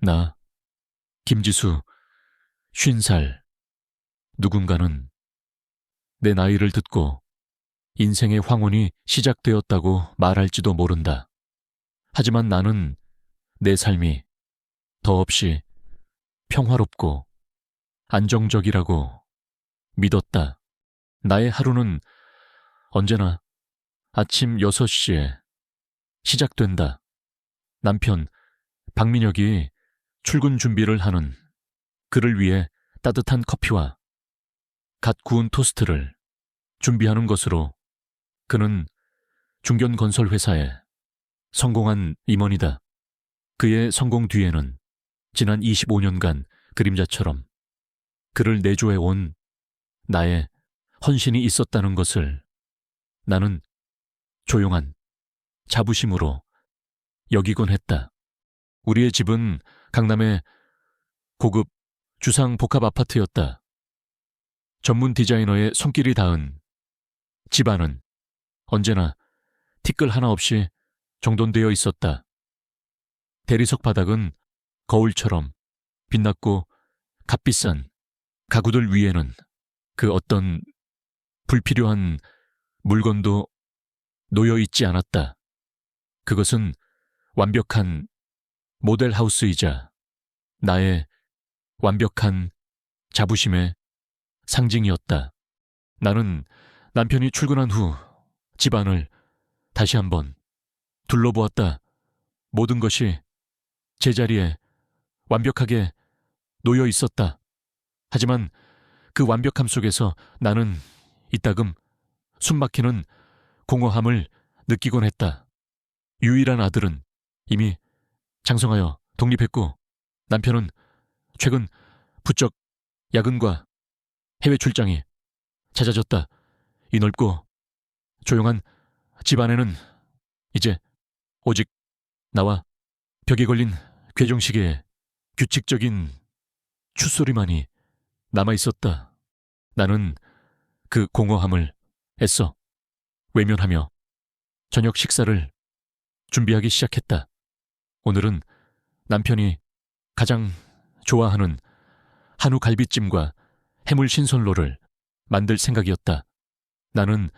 나, 김지수, 50살. 누군가는 내 나이를 듣고 인생의 황혼이 시작되었다고 말할지도 모른다. 하지만 나는 내 삶이 더없이 평화롭고 안정적이라고 믿었다. 나의 하루는 언제나 아침 6시에 시작된다. 남편 박민혁이 출근 준비를 하는 그를 위해 따뜻한 커피와 갓 구운 토스트를 준비하는 것으로 그는 중견건설회사에 성공한 임원이다. 그의 성공 뒤에는 지난 25년간 그림자처럼 그를 내조해온 나의 헌신이 있었다는 것을 나는 조용한 자부심으로 여기곤 했다. 우리의 집은 강남의 고급 주상 복합 아파트였다. 전문 디자이너의 손길이 닿은 집안은 언제나 티끌 하나 없이 정돈되어 있었다. 대리석 바닥은 거울처럼 빛났고 값비싼 가구들 위에는 그 어떤 불필요한 물건도 놓여 있지 않았다. 그것은 완벽한 모델하우스이자 나의 완벽한 자부심의 상징이었다. 나는 남편이 출근한 후 집안을 다시 한번 둘러보았다. 모든 것이 제자리에 완벽하게 놓여 있었다. 하지만 그 완벽함 속에서 나는 이따금 숨막히는 공허함을 느끼곤 했다. 유일한 아들은 이미 장성하여 독립했고 남편은 최근 부쩍 야근과 해외 출장이 잦아졌다. 이 넓고 조용한 집안에는 이제 오직 나와 벽에 걸린 괴정시계의 규칙적인 추소리만이 남아있었다. 나는 그 공허함을 애써 외면하며 저녁 식사를 준비하기 시작했다. 오늘은 남편이 가장 좋아하는 한우 갈비찜과 해물 신선로를 만들 생각이었다. 나는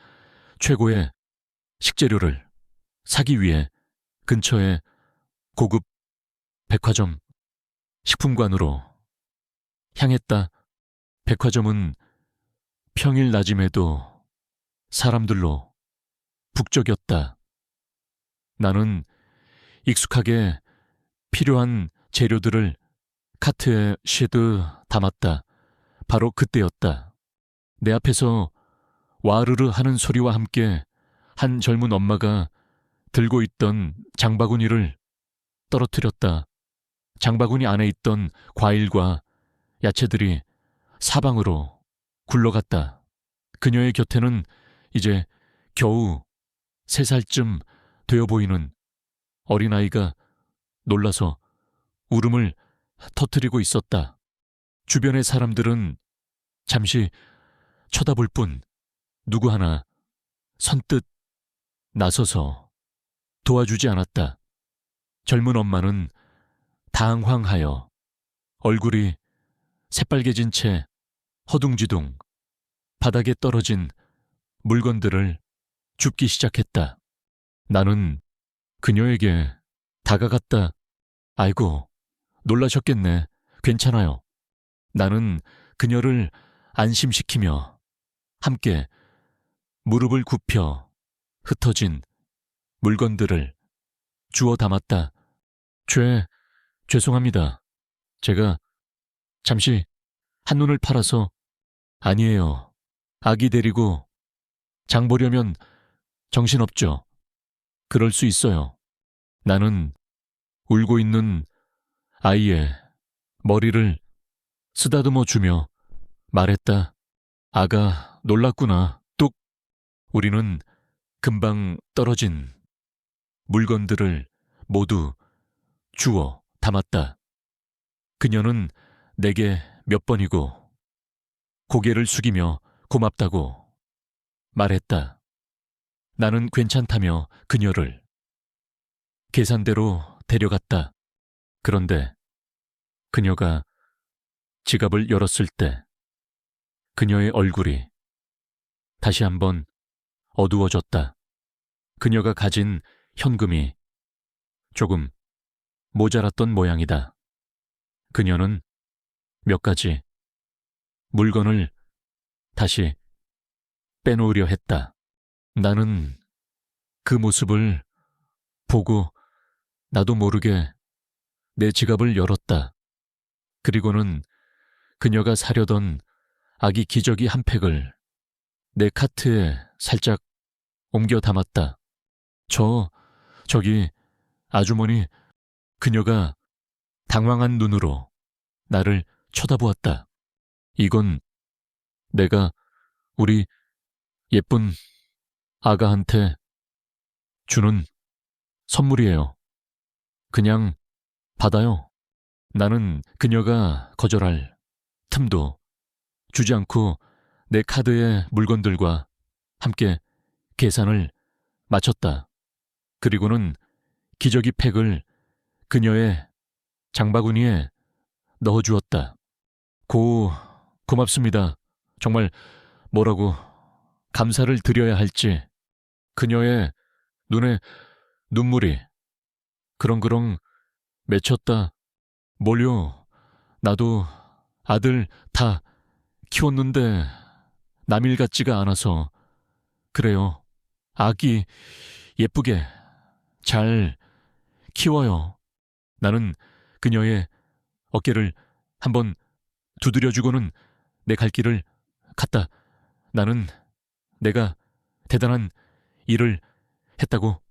최고의 식재료를 사기 위해 근처의 고급 백화점 식품관으로 향했다. 백화점은 평일 낮임에도 사람들로 북적였다. 나는 익숙하게 필요한 재료들을 카트에 쉐드 담았다. 바로 그때였다. 내 앞에서 와르르 하는 소리와 함께 한 젊은 엄마가 들고 있던 장바구니를 떨어뜨렸다. 장바구니 안에 있던 과일과 야채들이 사방으로 굴러갔다. 그녀의 곁에는 이제 겨우 3살쯤 되어 보이는 어린아이가 놀라서 울음을 터뜨리고 있었다. 주변의 사람들은 잠시 쳐다볼 뿐 누구 하나 선뜻 나서서 도와주지 않았다. 젊은 엄마는 당황하여 얼굴이 새빨개진 채 허둥지둥 바닥에 떨어진 물건들을 줍기 시작했다. 나는 그녀에게 다가갔다. 아이고, 놀라셨겠네. 괜찮아요. 나는 그녀를 안심시키며 함께 무릎을 굽혀 흩어진 물건들을 주워 담았다. 죄송합니다. 제가 잠시 한눈을 팔아서. 아니에요. 아기 데리고 장 보려면 정신없죠. 그럴 수 있어요. 나는 울고 있는 아이의 머리를 쓰다듬어 주며 말했다. 아가 놀랐구나. 뚝. 우리는 금방 떨어진 물건들을 모두 주워 담았다. 그녀는 내게 몇 번이고 고개를 숙이며 고맙다고 말했다. 나는 괜찮다며 그녀를 계산대로 데려갔다. 그런데 그녀가 지갑을 열었을 때 그녀의 얼굴이 다시 한번 어두워졌다. 그녀가 가진 현금이 조금 모자랐던 모양이다. 그녀는 몇 가지 물건을 다시 빼놓으려 했다. 나는 그 모습을 보고 나도 모르게 내 지갑을 열었다. 그리고는 그녀가 사려던 아기 기저귀 한 팩을 내 카트에 살짝 옮겨 담았다. 저기 아주머니, 그녀가 당황한 눈으로 나를 쳐다보았다. 이건 내가 우리 예쁜 아가한테 주는 선물이에요. 그냥 받아요. 나는 그녀가 거절할 틈도 주지 않고 내 카드의 물건들과 함께 계산을 마쳤다. 그리고는 기저귀 팩을 그녀의 장바구니에 넣어주었다. 고맙습니다. 정말 뭐라고 감사를 드려야 할지. 그녀의 눈에 눈물이 그렁그렁 맺혔다. 뭘요? 나도 아들 다 키웠는데 남일 같지가 않아서 그래요. 아기 예쁘게 잘 키워요. 나는 그녀의 어깨를 한번 두드려주고는 내 갈 길을 갔다. 나는 내가 대단한 일을 했다고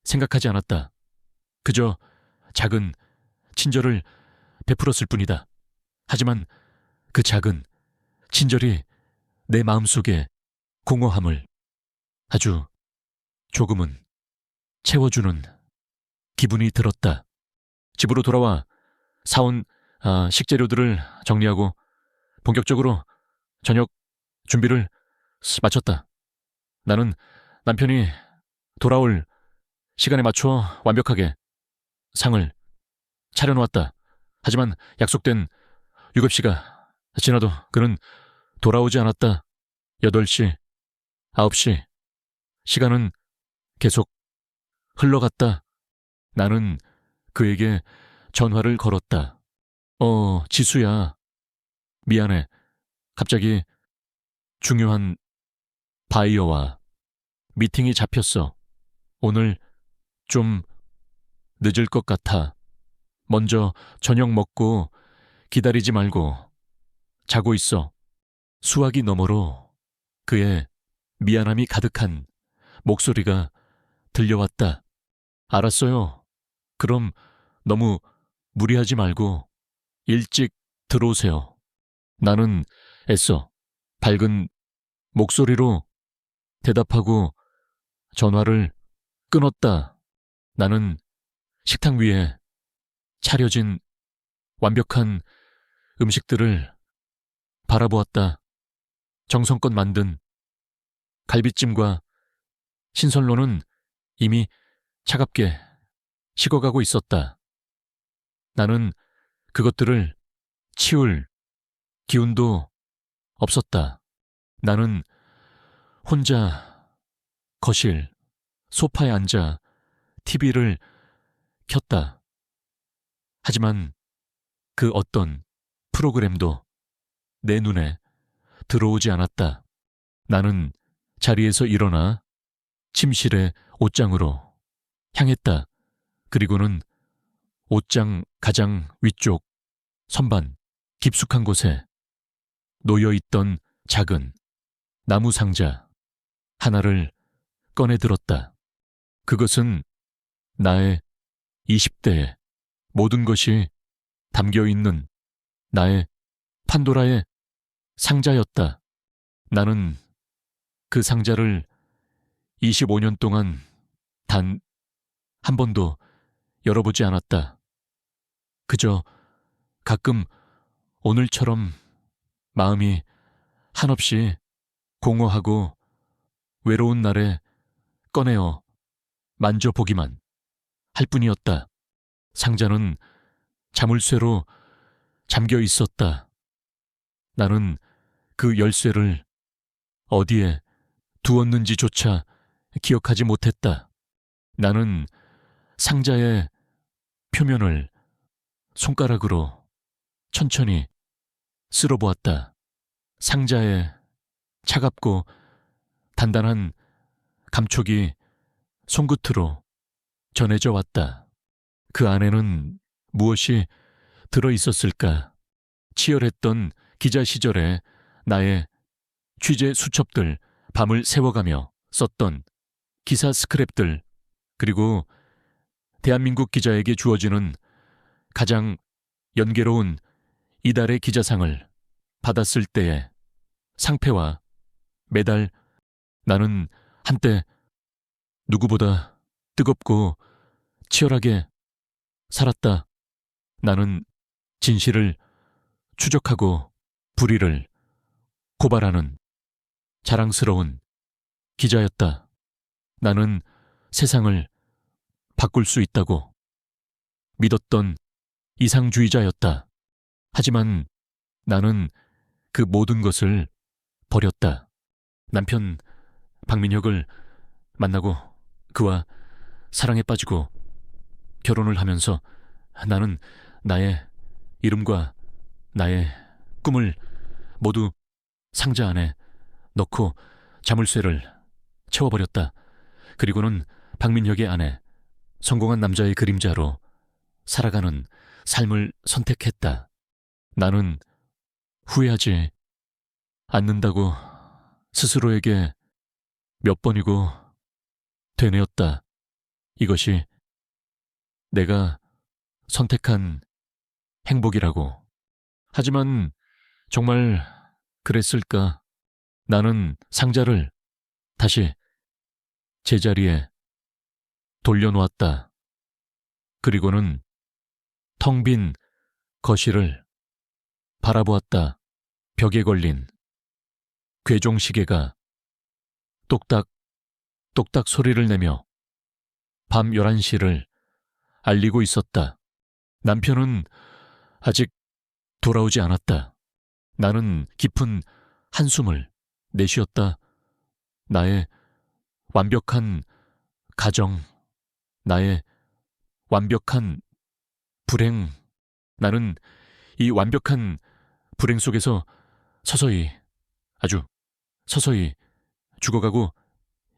생각하지 않았다. 그저 작은 친절을 베풀었을 뿐이다. 하지만 그 작은 친절이 내 마음속에 공허함을 아주 조금은 채워주는 기분이 들었다. 집으로 돌아와 사온 식재료들을 정리하고 본격적으로 저녁 준비를 마쳤다. 나는 남편이 돌아올 시간에 맞춰 완벽하게 상을 차려놓았다. 하지만 약속된 7시가 지나도 그는 돌아오지 않았다. 8시, 9시, 시간은 계속 흘러갔다. 나는 그에게 전화를 걸었다. 지수야. 미안해. 갑자기 중요한 바이어와 미팅이 잡혔어. 오늘 좀 늦을 것 같아. 먼저 저녁 먹고 기다리지 말고 자고 있어. 수화기 너머로 그의 미안함이 가득한 목소리가 들려왔다. 알았어요. 그럼 너무 무리하지 말고 일찍 들어오세요. 나는 애써 밝은 목소리로 대답하고 전화를 끊었다. 나는 식탁 위에 차려진 완벽한 음식들을 바라보았다. 정성껏 만든 갈비찜과 신선로는 이미 차갑게 식어가고 있었다. 나는 그것들을 치울 기운도 없었다. 나는 혼자 거실, 소파에 앉아 TV를 켰다. 하지만 그 어떤 프로그램도 내 눈에 들어오지 않았다. 나는 자리에서 일어나 침실의 옷장으로 향했다. 그리고는 옷장 가장 위쪽 선반 깊숙한 곳에 놓여있던 작은 나무 상자 하나를 꺼내 들었다. 그것은 나의 20대의 모든 것이 담겨있는 나의 판도라의 상자였다. 나는 그 상자를 25년 동안 단 한 번도 열어보지 않았다. 그저 가끔 오늘처럼 마음이 한없이 공허하고 외로운 날에 꺼내어 만져보기만 할 뿐이었다. 상자는 자물쇠로 잠겨 있었다. 나는 그 열쇠를 어디에 두었는지조차 기억하지 못했다. 나는 상자의 표면을 손가락으로 천천히 쓸어보았다. 상자에 차갑고 단단한 감촉이 손끝으로 전해져 왔다. 그 안에는 무엇이 들어있었을까? 치열했던 기자 시절에 나의 취재 수첩들, 밤을 새워가며 썼던 기사 스크랩들, 그리고 대한민국 기자에게 주어지는 가장 연계로운 이달의 기자상을 받았을 때의 상패와 메달. 나는 한때 누구보다 뜨겁고 치열하게 살았다. 나는 진실을 추적하고 불의를 고발하는 자랑스러운 기자였다. 나는 세상을 바꿀 수 있다고 믿었던 이상주의자였다. 하지만 나는 그 모든 것을 버렸다. 남편 박민혁을 만나고 그와 사랑에 빠지고 결혼을 하면서 나는 나의 이름과 나의 꿈을 모두 상자 안에 넣고 자물쇠를 채워버렸다. 그리고는 박민혁의 아내, 성공한 남자의 그림자로 살아가는 삶을 선택했다. 나는 후회하지 않는다고 스스로에게 몇 번이고 되뇌었다. 이것이 내가 선택한 행복이라고. 하지만 정말 그랬을까? 나는 상자를 다시 제자리에 돌려놓았다. 그리고는 텅 빈 거실을 바라보았다. 벽에 걸린 괴종시계가 똑딱 똑딱 소리를 내며 밤 11시를 알리고 있었다. 남편은 아직 돌아오지 않았다. 나는 깊은 한숨을 내쉬었다. 나의 완벽한 가정, 나의 완벽한 불행. 나는 이 완벽한 불행 속에서 서서히, 아주 서서히 죽어가고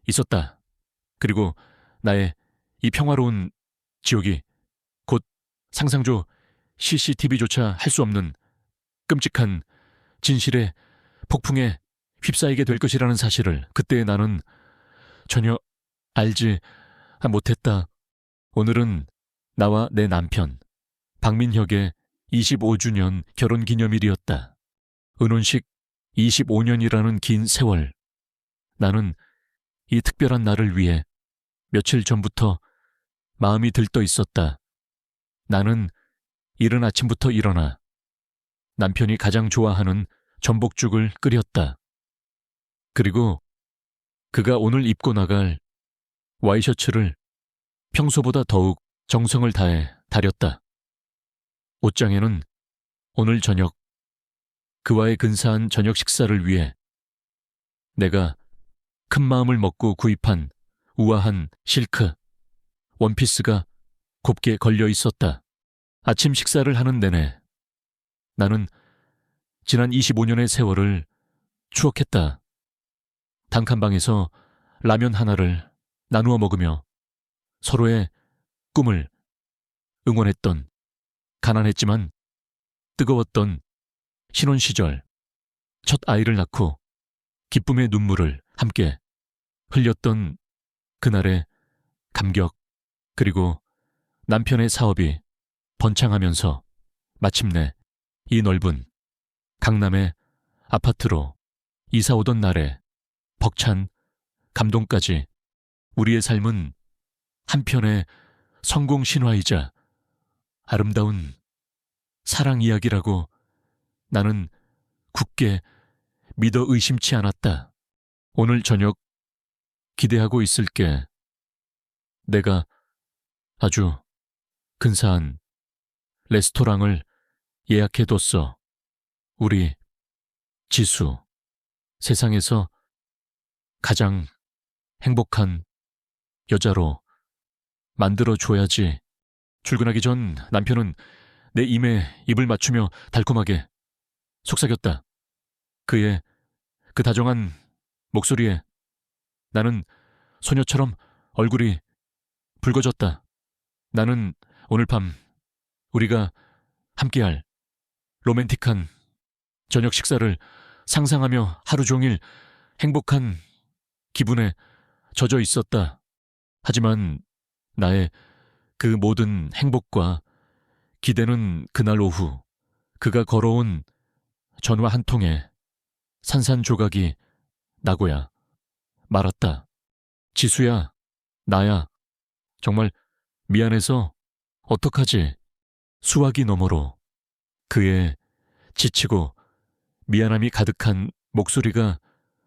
있었다. 그리고 나의 이 평화로운 지옥이 곧 상상조 CCTV조차 할 수 없는 끔찍한 진실의 폭풍에 휩싸이게 될 것이라는 사실을 그때 나는 전혀 알지 못했다. 오늘은 나와 내 남편 박민혁의 25주년 결혼기념일이었다. 은혼식 25년이라는 긴 세월. 나는 이 특별한 날을 위해 며칠 전부터 마음이 들떠 있었다. 나는 이른 아침부터 일어나 남편이 가장 좋아하는 전복죽을 끓였다. 그리고 그가 오늘 입고 나갈 와이셔츠를 평소보다 더욱 정성을 다해 다렸다. 옷장에는 오늘 저녁 그와의 근사한 저녁 식사를 위해 내가 큰 마음을 먹고 구입한 우아한 실크 원피스가 곱게 걸려 있었다. 아침 식사를 하는 내내 나는 지난 25년의 세월을 추억했다. 단칸방에서 라면 하나를 나누어 먹으며 서로의 꿈을 응원했던, 가난했지만 뜨거웠던 신혼 시절, 첫 아이를 낳고 기쁨의 눈물을 함께 흘렸던 그날의 감격, 그리고 남편의 사업이 번창하면서 마침내 이 넓은 강남의 아파트로 이사 오던 날의 벅찬 감동까지. 우리의 삶은 한편의 성공 신화이자 아름다운 사랑 이야기라고 나는 굳게 믿어 의심치 않았다. 오늘 저녁 기대하고 있을게. 내가 아주 근사한 레스토랑을 예약해뒀어. 우리 지수, 세상에서 가장 행복한 여자로 만들어줘야지. 출근하기 전 남편은 내 임에 입을 맞추며 달콤하게 속삭였다. 그의 그 다정한 목소리에 나는 소녀처럼 얼굴이 붉어졌다. 나는 오늘 밤 우리가 함께할 로맨틱한 저녁 식사를 상상하며 하루 종일 행복한 기분에 젖어 있었다. 하지만 나의 그 모든 행복과 기대는 그날 오후 그가 걸어온 전화 한 통에 산산조각이 나고야 말았다. 지수야, 나야. 정말 미안해서 어떡하지? 수화기 너머로 그의 지치고 미안함이 가득한 목소리가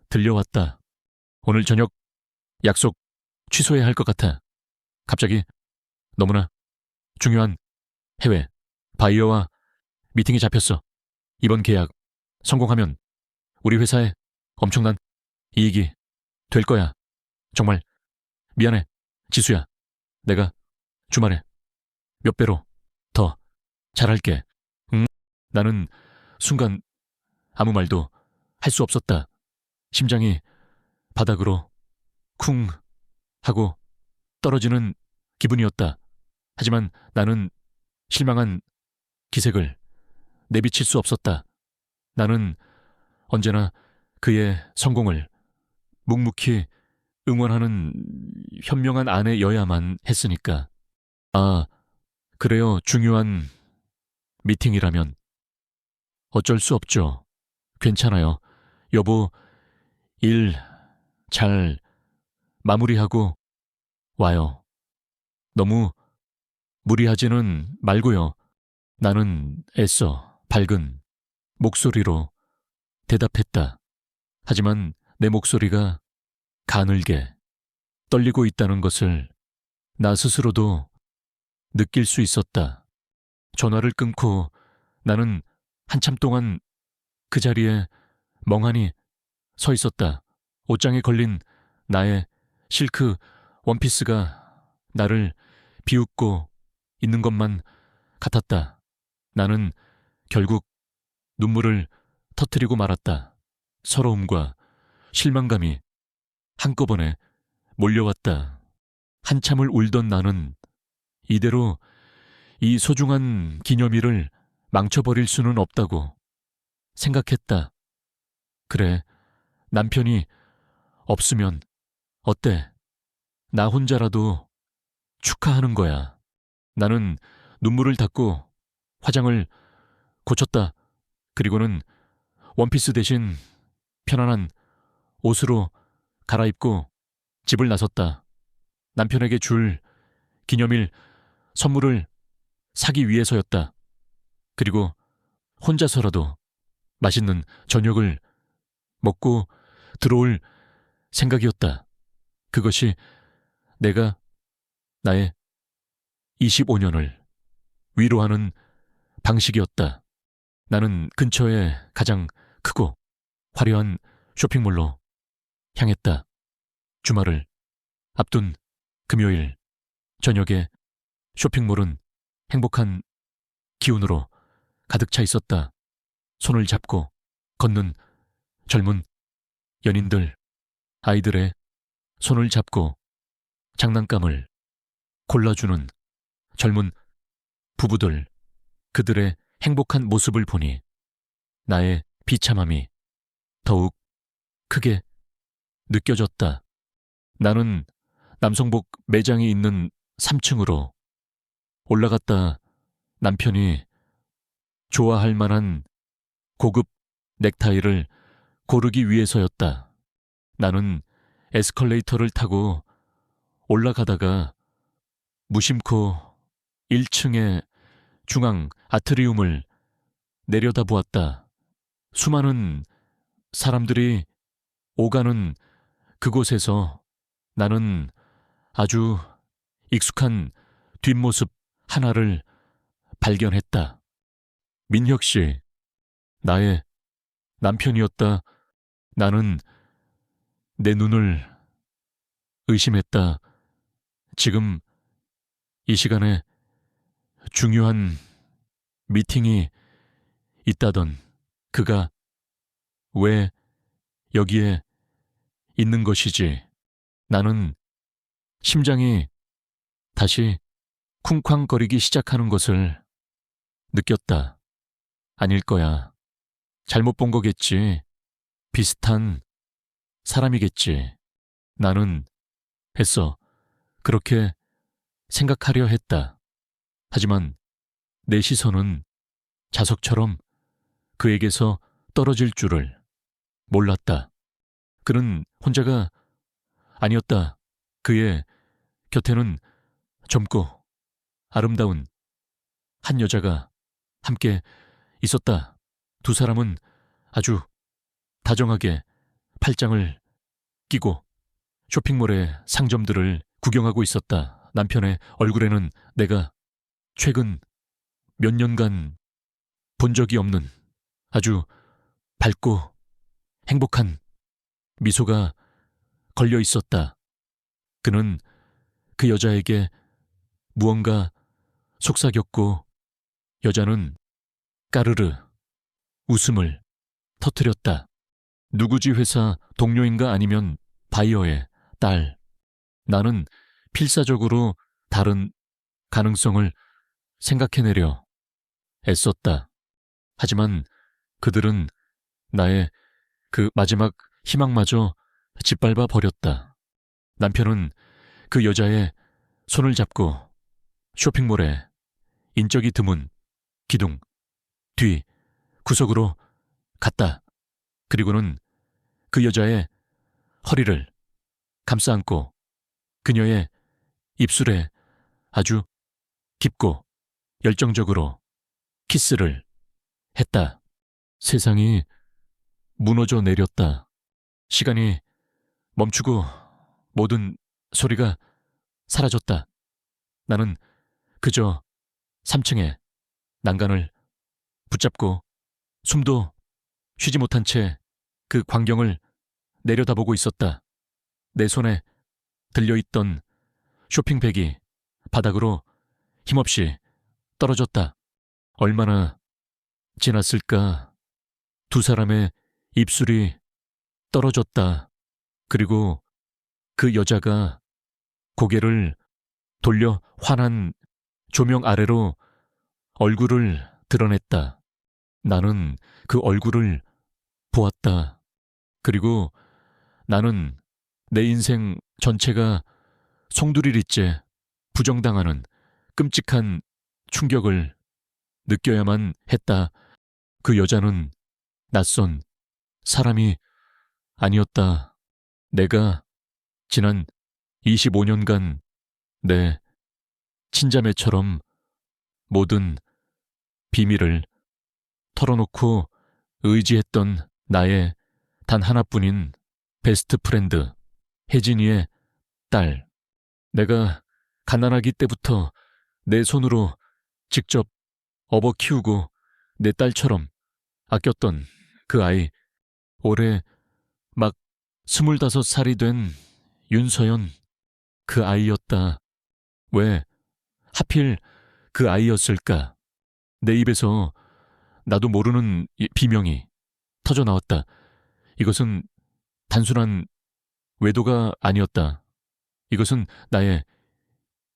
들려왔다. 오늘 저녁 약속 취소해야 할 것 같아. 갑자기 너무나 중요한 해외 바이어와 미팅이 잡혔어. 이번 계약 성공하면 우리 회사에 엄청난 이익이 될 거야. 정말 미안해, 지수야. 내가 주말에 몇 배로 더 잘할게. 응? 나는 순간 아무 말도 할 수 없었다. 심장이 바닥으로 쿵 하고 떨어지는 기분이었다. 하지만 나는 실망한 기색을 내비칠 수 없었다. 나는 언제나 그의 성공을 묵묵히 응원하는 현명한 아내여야만 했으니까. 아, 그래요. 중요한 미팅이라면 어쩔 수 없죠. 괜찮아요. 여보, 일 잘 마무리하고 와요. 너무 무리하지는 말고요. 나는 애써 밝은 목소리로 대답했다. 하지만 내 목소리가 가늘게 떨리고 있다는 것을 나 스스로도 느낄 수 있었다. 전화를 끊고 나는 한참 동안 그 자리에 멍하니 서 있었다. 옷장에 걸린 나의 실크 원피스가 나를 비웃고 있는 것만 같았다. 나는 결국 눈물을 터뜨리고 말았다. 서러움과 실망감이 한꺼번에 몰려왔다. 한참을 울던 나는 이대로 이 소중한 기념일을 망쳐버릴 수는 없다고 생각했다. 그래, 남편이 없으면 어때? 나 혼자라도 축하하는 거야. 나는 눈물을 닦고 화장을 고쳤다. 그리고는 원피스 대신 편안한 옷으로 갈아입고 집을 나섰다. 남편에게 줄 기념일 선물을 사기 위해서였다. 그리고 혼자서라도 맛있는 저녁을 먹고 들어올 생각이었다. 그것이 내가 나의 25년을 위로하는 방식이었다. 나는 근처에 가장 크고 화려한 쇼핑몰로 향했다. 주말을 앞둔 금요일 저녁에 쇼핑몰은 행복한 기운으로 가득 차 있었다. 손을 잡고 걷는 젊은 연인들, 아이들의 손을 잡고 장난감을 골라주는 젊은 부부들, 그들의 행복한 모습을 보니 나의 비참함이 더욱 크게 느껴졌다. 나는 남성복 매장이 있는 3층으로 올라갔다. 남편이 좋아할 만한 고급 넥타이를 고르기 위해서였다. 나는 에스컬레이터를 타고 올라가다가 무심코 1층의 중앙 아트리움을 내려다보았다. 수많은 사람들이 오가는 그곳에서 나는 아주 익숙한 뒷모습 하나를 발견했다. 민혁 씨, 나의 남편이었다. 나는 내 눈을 의심했다. 지금 이 시간에 중요한 미팅이 있다던 그가 왜 여기에 있는 것이지? 나는 심장이 다시 쿵쾅거리기 시작하는 것을 느꼈다. 아닐 거야. 잘못 본 거겠지. 비슷한 사람이겠지. 나는 했어. 그렇게 생각하려 했다. 하지만 내 시선은 자석처럼 그에게서 떨어질 줄을 몰랐다. 그는 혼자가 아니었다. 그의 곁에는 젊고 아름다운 한 여자가 함께 있었다. 두 사람은 아주 다정하게 팔짱을 끼고 쇼핑몰의 상점들을 구경하고 있었다. 남편의 얼굴에는 내가 최근 몇 년간 본 적이 없는 아주 밝고 행복한 미소가 걸려 있었다. 그는 그 여자에게 무언가 속삭였고 여자는 까르르 웃음을 터뜨렸다. 누구지 회사 동료인가 아니면 바이어의 딸. 나는 필사적으로 다른 가능성을 생각해내려 애썼다. 하지만 그들은 나의 그 마지막 희망마저 짓밟아 버렸다. 남편은 그 여자의 손을 잡고 쇼핑몰의 인적이 드문 기둥 뒤 구석으로 갔다. 그리고는 그 여자의 허리를 감싸 안고 그녀의 입술에 아주 깊고 열정적으로 키스를 했다. 세상이 무너져 내렸다. 시간이 멈추고 모든 소리가 사라졌다. 나는 그저 3층의 난간을 붙잡고 숨도 쉬지 못한 채 그 광경을 내려다보고 있었다. 내 손에 들려있던 쇼핑백이 바닥으로 힘없이 떨어졌다. 얼마나 지났을까? 두 사람의 입술이 떨어졌다. 그리고 그 여자가 고개를 돌려 환한 조명 아래로 얼굴을 드러냈다. 나는 그 얼굴을 보았다. 그리고 나는 내 인생 전체가 송두리째 부정당하는 끔찍한 충격을 느껴야만 했다. 그 여자는 낯선 사람이 아니었다. 내가 지난 25년간 내 친자매처럼 모든 비밀을 털어놓고 의지했던 나의 단 하나뿐인 베스트 프렌드 혜진이의 딸. 내가 가난하기 때부터 내 손으로 직접 업어 키우고 내 딸처럼 아꼈던 그 아이. 올해 막 25살이 된 윤서연, 그 아이였다. 왜 하필 그 아이였을까? 내 입에서 나도 모르는 비명이 터져 나왔다. 이것은 단순한 외도가 아니었다. 이것은 나의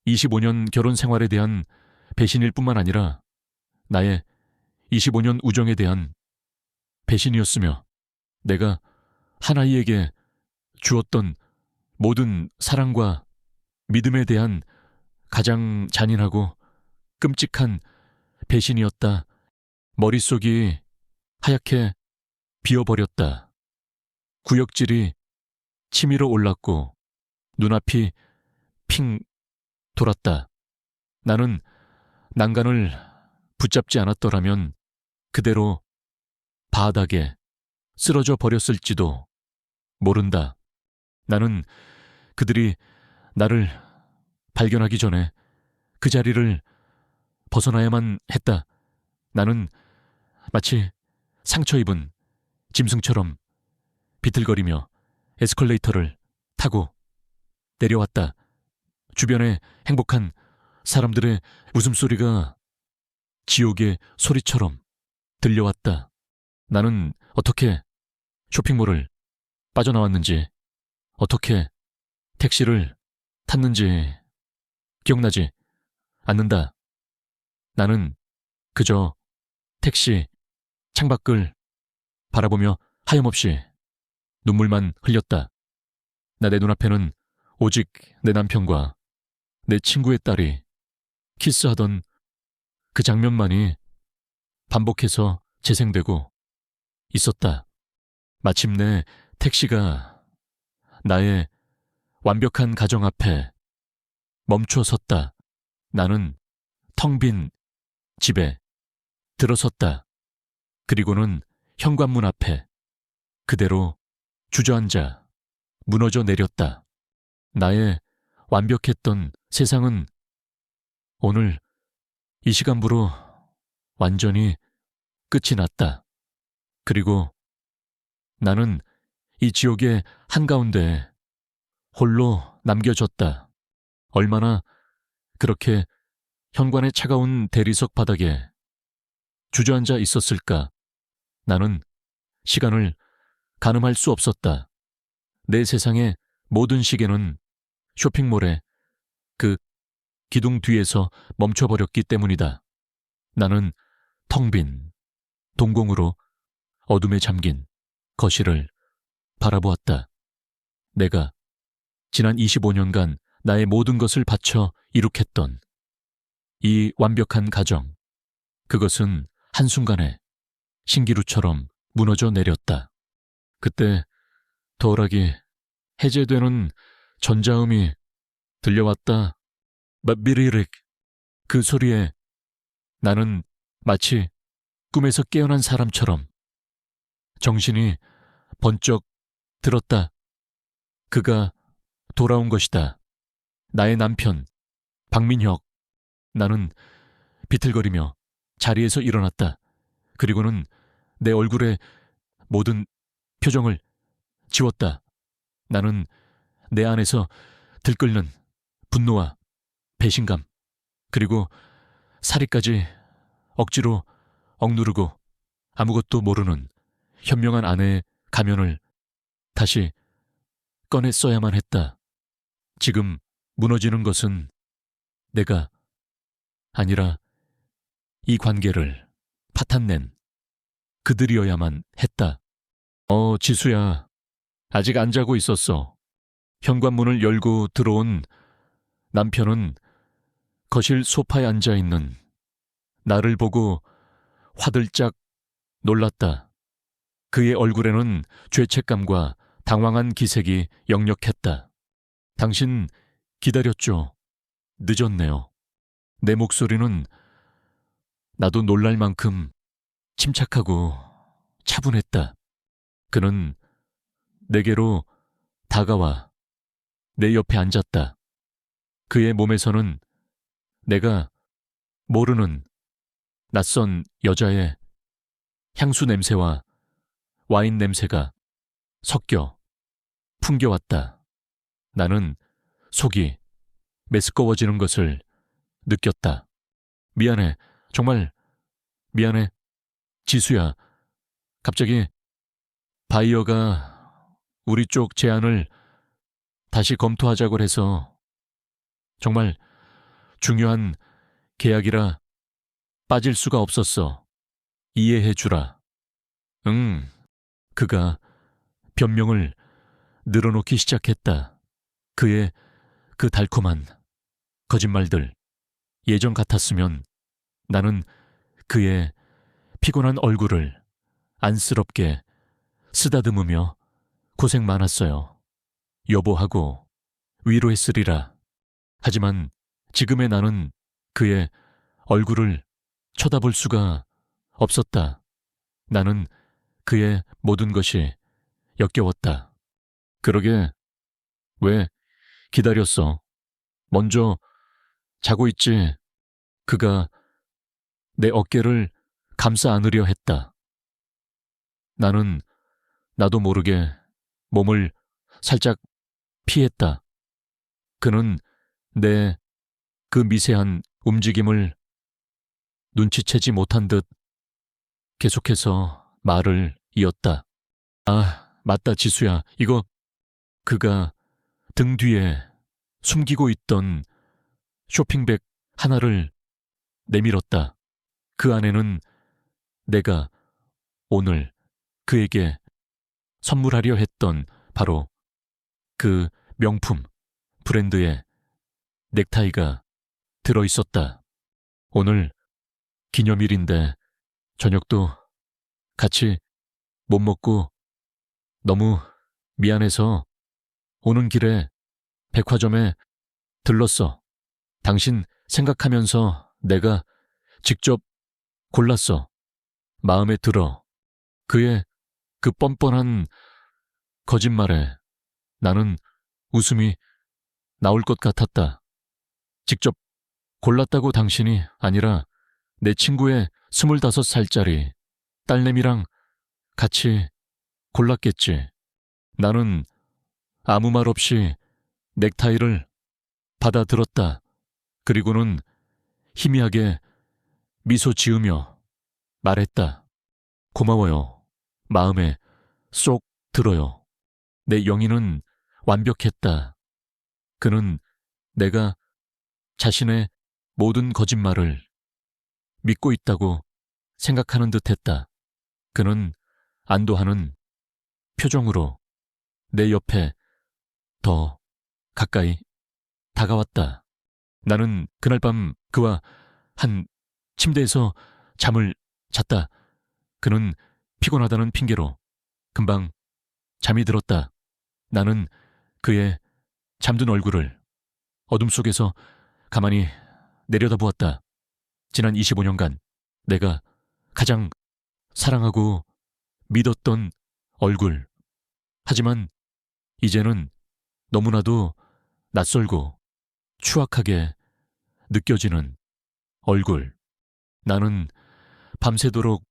25년 결혼 생활에 대한 배신일 뿐만 아니라 나의 25년 우정에 대한 배신이었으며 내가 한 아이에게 주었던 모든 사랑과 믿음에 대한 가장 잔인하고 끔찍한 배신이었다. 머릿속이 하얗게 비어버렸다. 구역질이 치밀어 올랐고 눈앞이 핑 돌았다. 나는 난간을 붙잡지 않았더라면 그대로 바닥에 쓰러져 버렸을지도 모른다. 나는 그들이 나를 발견하기 전에 그 자리를 벗어나야만 했다. 나는 마치 상처 입은 짐승처럼 비틀거리며 에스컬레이터를 타고 내려왔다. 주변에 행복한 사람들의 웃음소리가 지옥의 소리처럼 들려왔다. 나는 어떻게 쇼핑몰을 빠져나왔는지, 어떻게 택시를 탔는지 기억나지 않는다. 나는 그저 택시 창밖을 바라보며 하염없이 눈물만 흘렸다. 내 눈앞에는 오직 내 남편과 내 친구의 딸이 키스하던 그 장면만이 반복해서 재생되고 있었다. 마침내 택시가 나의 완벽한 가정 앞에 멈춰 섰다. 나는 텅 빈 집에 들어섰다. 그리고는 현관문 앞에 그대로 주저앉아 무너져 내렸다. 나의 완벽했던 세상은 오늘 이 시간부로 완전히 끝이 났다. 그리고 나는 이 지옥의 한가운데 홀로 남겨졌다. 얼마나 그렇게 현관의 차가운 대리석 바닥에 주저앉아 있었을까. 나는 시간을 가늠할 수 없었다. 내 세상의 모든 시계는 쇼핑몰의 그 기둥 뒤에서 멈춰버렸기 때문이다. 나는 텅 빈 동공으로 어둠에 잠긴 거실을 바라보았다. 내가 지난 25년간 나의 모든 것을 바쳐 이룩했던 이 완벽한 가정, 그것은 한순간에 신기루처럼 무너져 내렸다. 그때 도어락이 해제되는 전자음이 들려왔다. 마비리릭. 그 소리에 나는 마치 꿈에서 깨어난 사람처럼 정신이 번쩍 들었다. 그가 돌아온 것이다. 나의 남편, 박민혁. 나는 비틀거리며 자리에서 일어났다. 그리고는 내 얼굴의 모든 표정을 지웠다. 나는 내 안에서 들끓는 분노와 배신감, 그리고 사리까지 억지로 억누르고 아무것도 모르는 현명한 아내의 가면을 다시 꺼내 써야만 했다. 지금 무너지는 것은 내가 아니라 이 관계를 파탄낸 그들이어야만 했다. 지수야. 아직 안 자고 있었어. 현관문을 열고 들어온 남편은 거실 소파에 앉아있는 나를 보고 화들짝 놀랐다. 그의 얼굴에는 죄책감과 당황한 기색이 역력했다. 당신 기다렸죠? 늦었네요. 내 목소리는 나도 놀랄 만큼 침착하고 차분했다. 그는 내게로 다가와 내 옆에 앉았다. 그의 몸에서는 내가 모르는 낯선 여자의 향수 냄새와 와인 냄새가 섞여 풍겨왔다. 나는 속이 메스꺼워지는 것을 느꼈다. 미안해. 정말 미안해. 지수야. 갑자기 바이어가 우리 쪽 제안을 다시 검토하자고 해서 정말 중요한 계약이라 빠질 수가 없었어. 이해해 주라. 응. 그가 변명을 늘어놓기 시작했다. 그의 그 달콤한 거짓말들. 예전 같았으면 나는 그의 피곤한 얼굴을 안쓰럽게 쓰다듬으며 고생 많았어요. 여보하고 위로했으리라. 하지만 지금의 나는 그의 얼굴을 쳐다볼 수가 없었다. 나는 그의 모든 것이 역겨웠다. 그러게, 왜 기다렸어? 먼저 자고 있지. 그가 내 어깨를 감싸 안으려 했다. 나는 나도 모르게 몸을 살짝 피했다. 그는 내 그 미세한 움직임을 눈치채지 못한 듯 계속해서 말을 이었다. 아, 맞다, 지수야. 이거 그가 등 뒤에 숨기고 있던 쇼핑백 하나를 내밀었다. 그 안에는 내가 오늘 그에게 선물하려 했던 바로 그 명품 브랜드의 넥타이가 들어있었다. 오늘 기념일인데 저녁도 같이 못 먹고 너무 미안해서 오는 길에 백화점에 들렀어. 당신 생각하면서 내가 직접 골랐어. 마음에 들어. 그의 그 뻔뻔한 거짓말에 나는 웃음이 나올 것 같았다. 직접 골랐다고 당신이 아니라 내 친구의 25살짜리 딸내미랑 같이 골랐겠지. 나는 아무 말 없이 넥타이를 받아들었다. 그리고는 희미하게 미소 지으며 말했다. 고마워요. 마음에 쏙 들어요. 내 영희는 완벽했다. 그는 내가 자신의 모든 거짓말을 믿고 있다고 생각하는 듯했다. 그는 안도하는 표정으로 내 옆에 더 가까이 다가왔다. 나는 그날 밤 그와 한 침대에서 잠을 잤다. 그는 피곤하다는 핑계로 금방 잠이 들었다. 나는 그의 잠든 얼굴을 어둠 속에서 가만히 내려다보았다. 지난 25년간 내가 가장 사랑하고 믿었던 얼굴. 하지만 이제는 너무나도 낯설고 추악하게 느껴지는 얼굴. 나는 밤새도록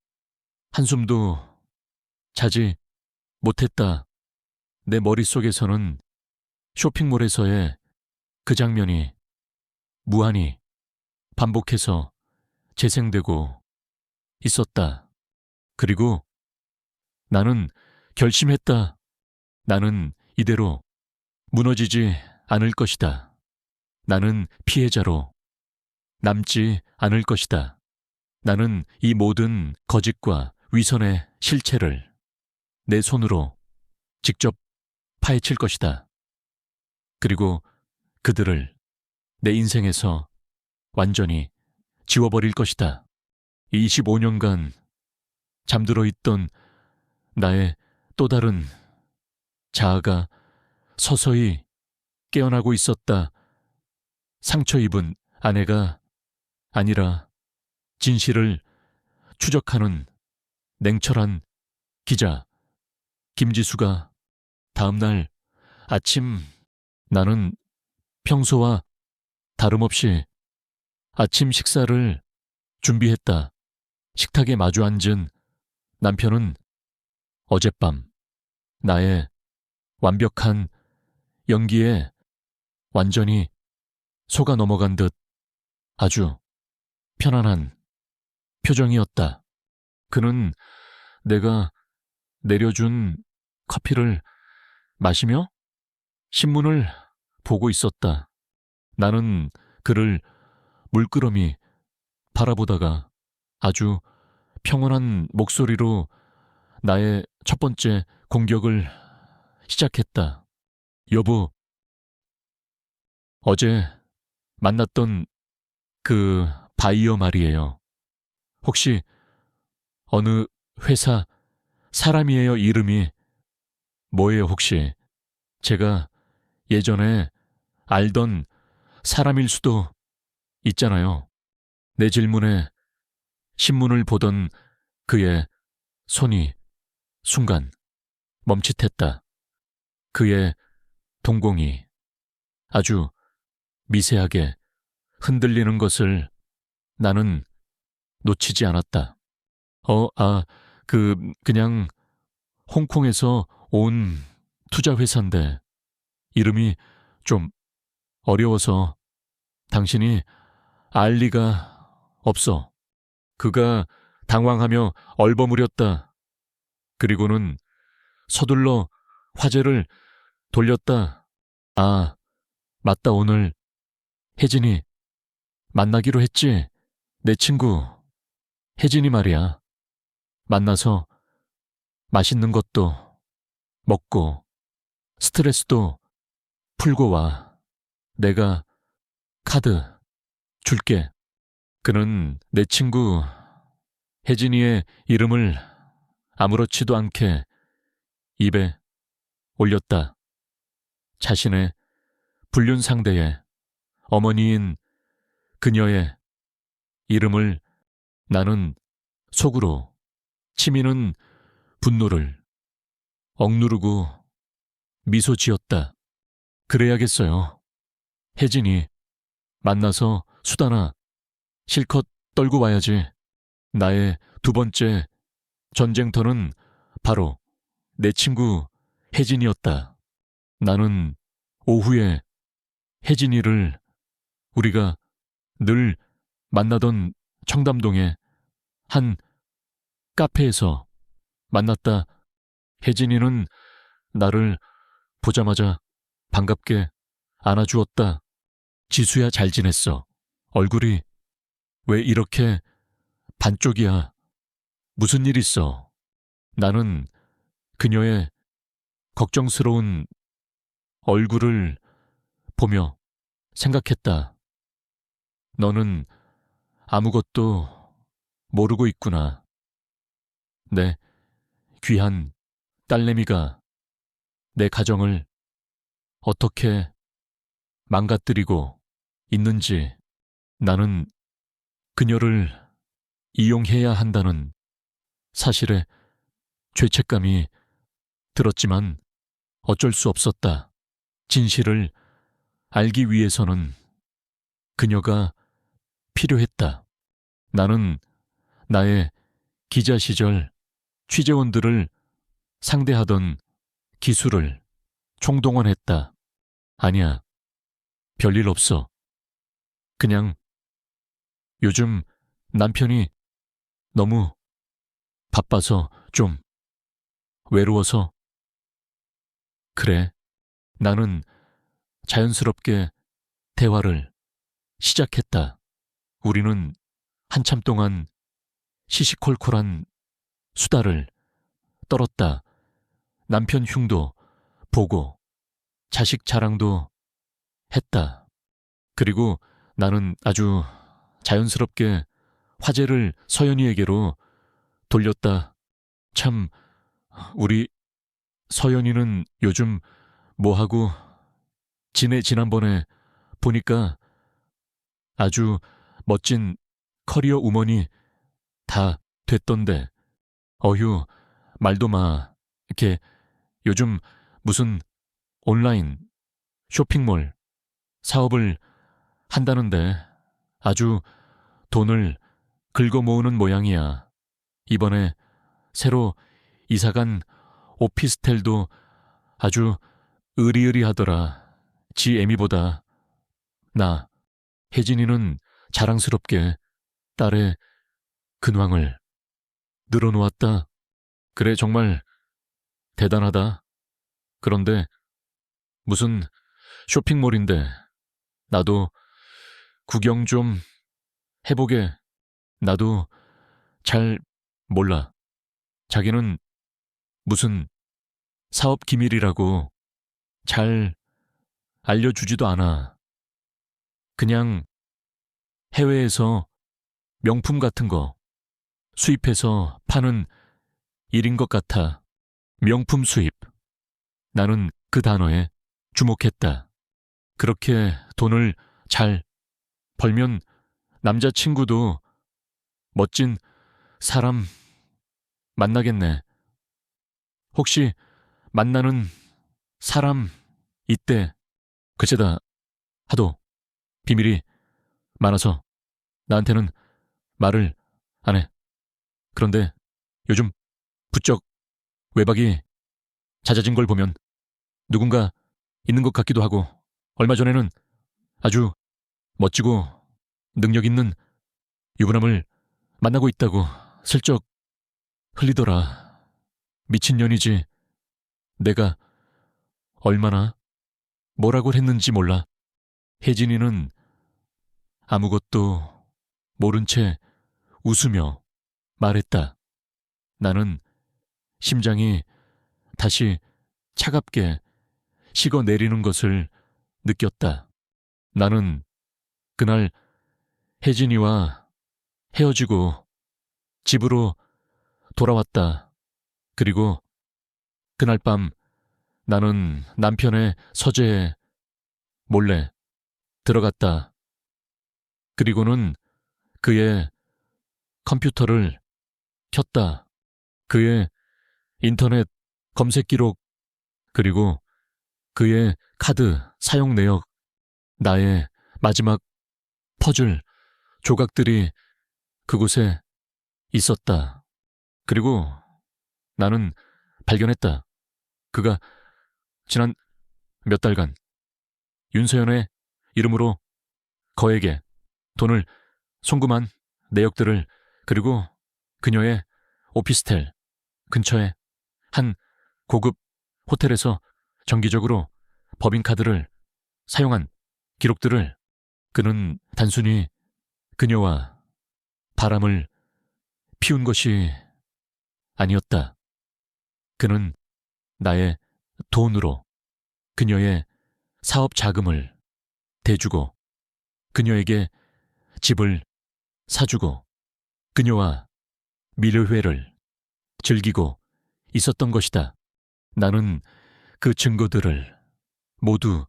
한숨도 자지 못했다. 내 머릿속에서는 쇼핑몰에서의 그 장면이 무한히 반복해서 재생되고 있었다. 그리고 나는 결심했다. 나는 이대로 무너지지 않을 것이다. 나는 피해자로 남지 않을 것이다. 나는 이 모든 거짓과 위선의 실체를 내 손으로 직접 파헤칠 것이다. 그리고 그들을 내 인생에서 완전히 지워버릴 것이다. 25년간 잠들어 있던 나의 또 다른 자아가 서서히 깨어나고 있었다. 상처 입은 아내가 아니라 진실을 추적하는 냉철한 기자 김지수가 다음날 아침 나는 평소와 다름없이 아침 식사를 준비했다. 식탁에 마주 앉은 남편은 어젯밤 나의 완벽한 연기에 완전히 속아 넘어간 듯 아주 편안한 표정이었다. 그는 내가 내려준 커피를 마시며 신문을 보고 있었다. 나는 그를 물끄러미 바라보다가 아주 평온한 목소리로 나의 첫 번째 공격을 시작했다. 여보, 어제 만났던 그 바이어 말이에요. 혹시 어느 회사 사람이에요? 이름이 뭐예요 혹시? 제가 예전에 알던 사람일 수도 있잖아요. 내 질문에 신문을 보던 그의 손이 순간 멈칫했다. 그의 동공이 아주 미세하게 흔들리는 것을 나는 놓치지 않았다. 그냥 홍콩에서 온 투자 회사인데 이름이 좀 어려워서 당신이 알 리가 없어. 그가 당황하며 얼버무렸다. 그리고는 서둘러 화제를 돌렸다. 아, 맞다. 오늘 혜진이 만나기로 했지? 내 친구 혜진이 말이야. 만나서 맛있는 것도 먹고 스트레스도 풀고 와. 내가 카드 줄게. 그는 내 친구 혜진이의 이름을 아무렇지도 않게 입에 올렸다. 자신의 불륜 상대의 어머니인 그녀의 이름을 나는 속으로 치미는 분노를 억누르고 미소 지었다. 그래야겠어요. 혜진이 만나서 수다나 실컷 떨고 와야지. 나의 두 번째 전쟁터는 바로 내 친구 혜진이었다. 나는 오후에 혜진이를 우리가 늘 만나던 청담동의 한 카페에서 만났다. 혜진이는 나를 보자마자 반갑게 안아주었다. 지수야, 잘 지냈어? 얼굴이 왜 이렇게 반쪽이야? 무슨 일 있어? 나는 그녀의 걱정스러운 얼굴을 보며 생각했다. 너는 아무것도 모르고 있구나. 내 귀한 딸내미가 내 가정을 어떻게 망가뜨리고 있는지. 나는 그녀를 이용해야 한다는 사실에 죄책감이 들었지만 어쩔 수 없었다. 진실을 알기 위해서는 그녀가 필요했다. 나는 나의 기자 시절 취재원들을 상대하던 기술을 총동원했다. 아니야, 별일 없어. 그냥 요즘 남편이 너무 바빠서 좀 외로워서. 그래. 나는 자연스럽게 대화를 시작했다. 우리는 한참 동안 시시콜콜한 수다를 떨었다. 남편 흉도 보고 자식 자랑도 했다. 그리고 나는 아주 자연스럽게 화제를 서연이에게로 돌렸다. 참, 우리 서연이는 요즘 뭐하고 지내? 지난번에 보니까 아주 멋진 커리어 우먼이 다 됐던데. 어휴, 말도 마. 이렇게 요즘 무슨 온라인 쇼핑몰 사업을 한다는데 아주 돈을 긁어 모으는 모양이야. 이번에 새로 이사간 오피스텔도 아주 으리으리하더라. 지 애미보다. 나 혜진이는 자랑스럽게 딸의 근황을 늘어놓았다. 그래, 정말 대단하다. 그런데 무슨 쇼핑몰인데 나도 구경 좀 해보게. 나도 잘 몰라. 자기는 무슨 사업 기밀이라고 잘 알려주지도 않아. 그냥 해외에서 명품 같은 거 수입해서 파는 일인 것 같아. 명품 수입. 나는 그 단어에 주목했다. 그렇게 돈을 잘 벌면 남자친구도 멋진 사람 만나겠네. 혹시 만나는 사람 있대. 그제다 하도 비밀이 많아서 나한테는 말을 안 해. 그런데 요즘 부쩍 외박이 잦아진 걸 보면 누군가 있는 것 같기도 하고, 얼마 전에는 아주 멋지고 능력 있는 유부남을 만나고 있다고 슬쩍 흘리더라. 미친년이지. 내가 얼마나 뭐라고 했는지 몰라. 혜진이는 아무것도 모른 채 웃으며 말했다. 나는 심장이 다시 차갑게 식어 내리는 것을 느꼈다. 나는 그날 혜진이와 헤어지고 집으로 돌아왔다. 그리고 그날 밤 나는 남편의 서재에 몰래 들어갔다. 그리고는 그의 컴퓨터를 켰다. 그의 인터넷 검색 기록, 그리고 그의 카드 사용 내역, 나의 마지막 퍼즐 조각들이 그곳에 있었다. 그리고 나는 발견했다. 그가 지난 몇 달간 윤서연의 이름으로 거액의 돈을 송금한 내역들을, 그리고 그녀의 오피스텔 근처에 한 고급 호텔에서 정기적으로 법인카드를 사용한 기록들을, 그는 단순히 그녀와 바람을 피운 것이 아니었다. 그는 나의 돈으로 그녀의 사업 자금을 대주고, 그녀에게 집을 사주고, 그녀와 미래회를 즐기고 있었던 것이다. 나는 그 증거들을 모두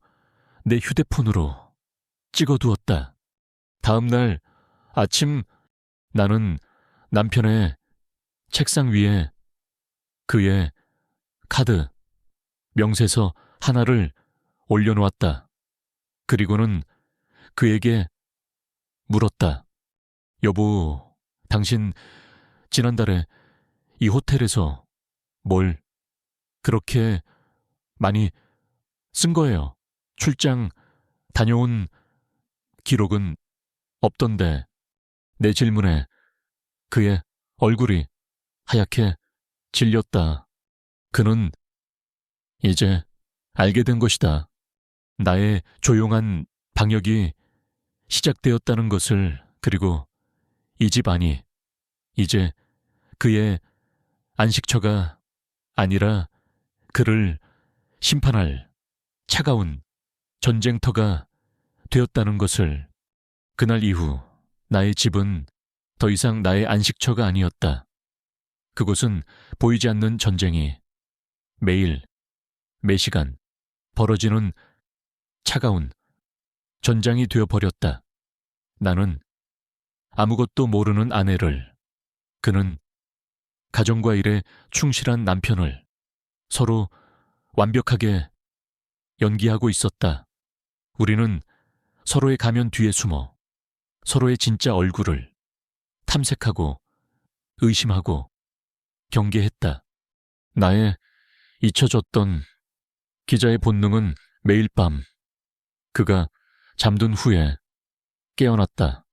내 휴대폰으로 찍어두었다. 다음 날 아침 나는 남편의 책상 위에 그의 카드, 명세서 하나를 올려놓았다. 그리고는 그에게 물었다. 여보, 당신 지난달에 이 호텔에서 뭘 그렇게 많이 쓴 거예요? 출장 다녀온 기록은 없던데. 내 질문에 그의 얼굴이 하얗게 질렸다. 그는 이제 알게 된 것이다. 나의 조용한 방역이 시작되었다는 것을. 그리고 이 집 안이 이제 그의 안식처가 아니라 그를 심판할 차가운 전쟁터가 되었다는 것을. 그날 이후 나의 집은 더 이상 나의 안식처가 아니었다. 그곳은 보이지 않는 전쟁이 매일 매시간 벌어지는 차가운 전장이 되어버렸다. 나는 아무것도 모르는 아내를, 그는 가정과 일에 충실한 남편을 서로 완벽하게 연기하고 있었다. 우리는 서로의 가면 뒤에 숨어 서로의 진짜 얼굴을 탐색하고 의심하고 경계했다. 나의 잊혀졌던 기자의 본능은 매일 밤 그가 잠든 후에 깨어났다.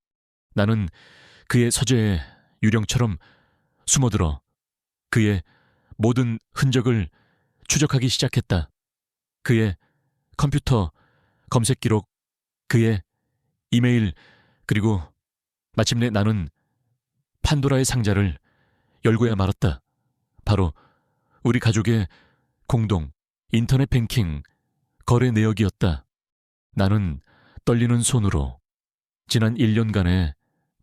나는 그의 서재에 유령처럼 숨어들어 그의 모든 흔적을 추적하기 시작했다. 그의 컴퓨터 검색 기록, 그의 이메일, 그리고 마침내 나는 판도라의 상자를 열고야 말았다. 바로 우리 가족의 공동 인터넷 뱅킹 거래 내역이었다. 나는 떨리는 손으로 지난 1년간의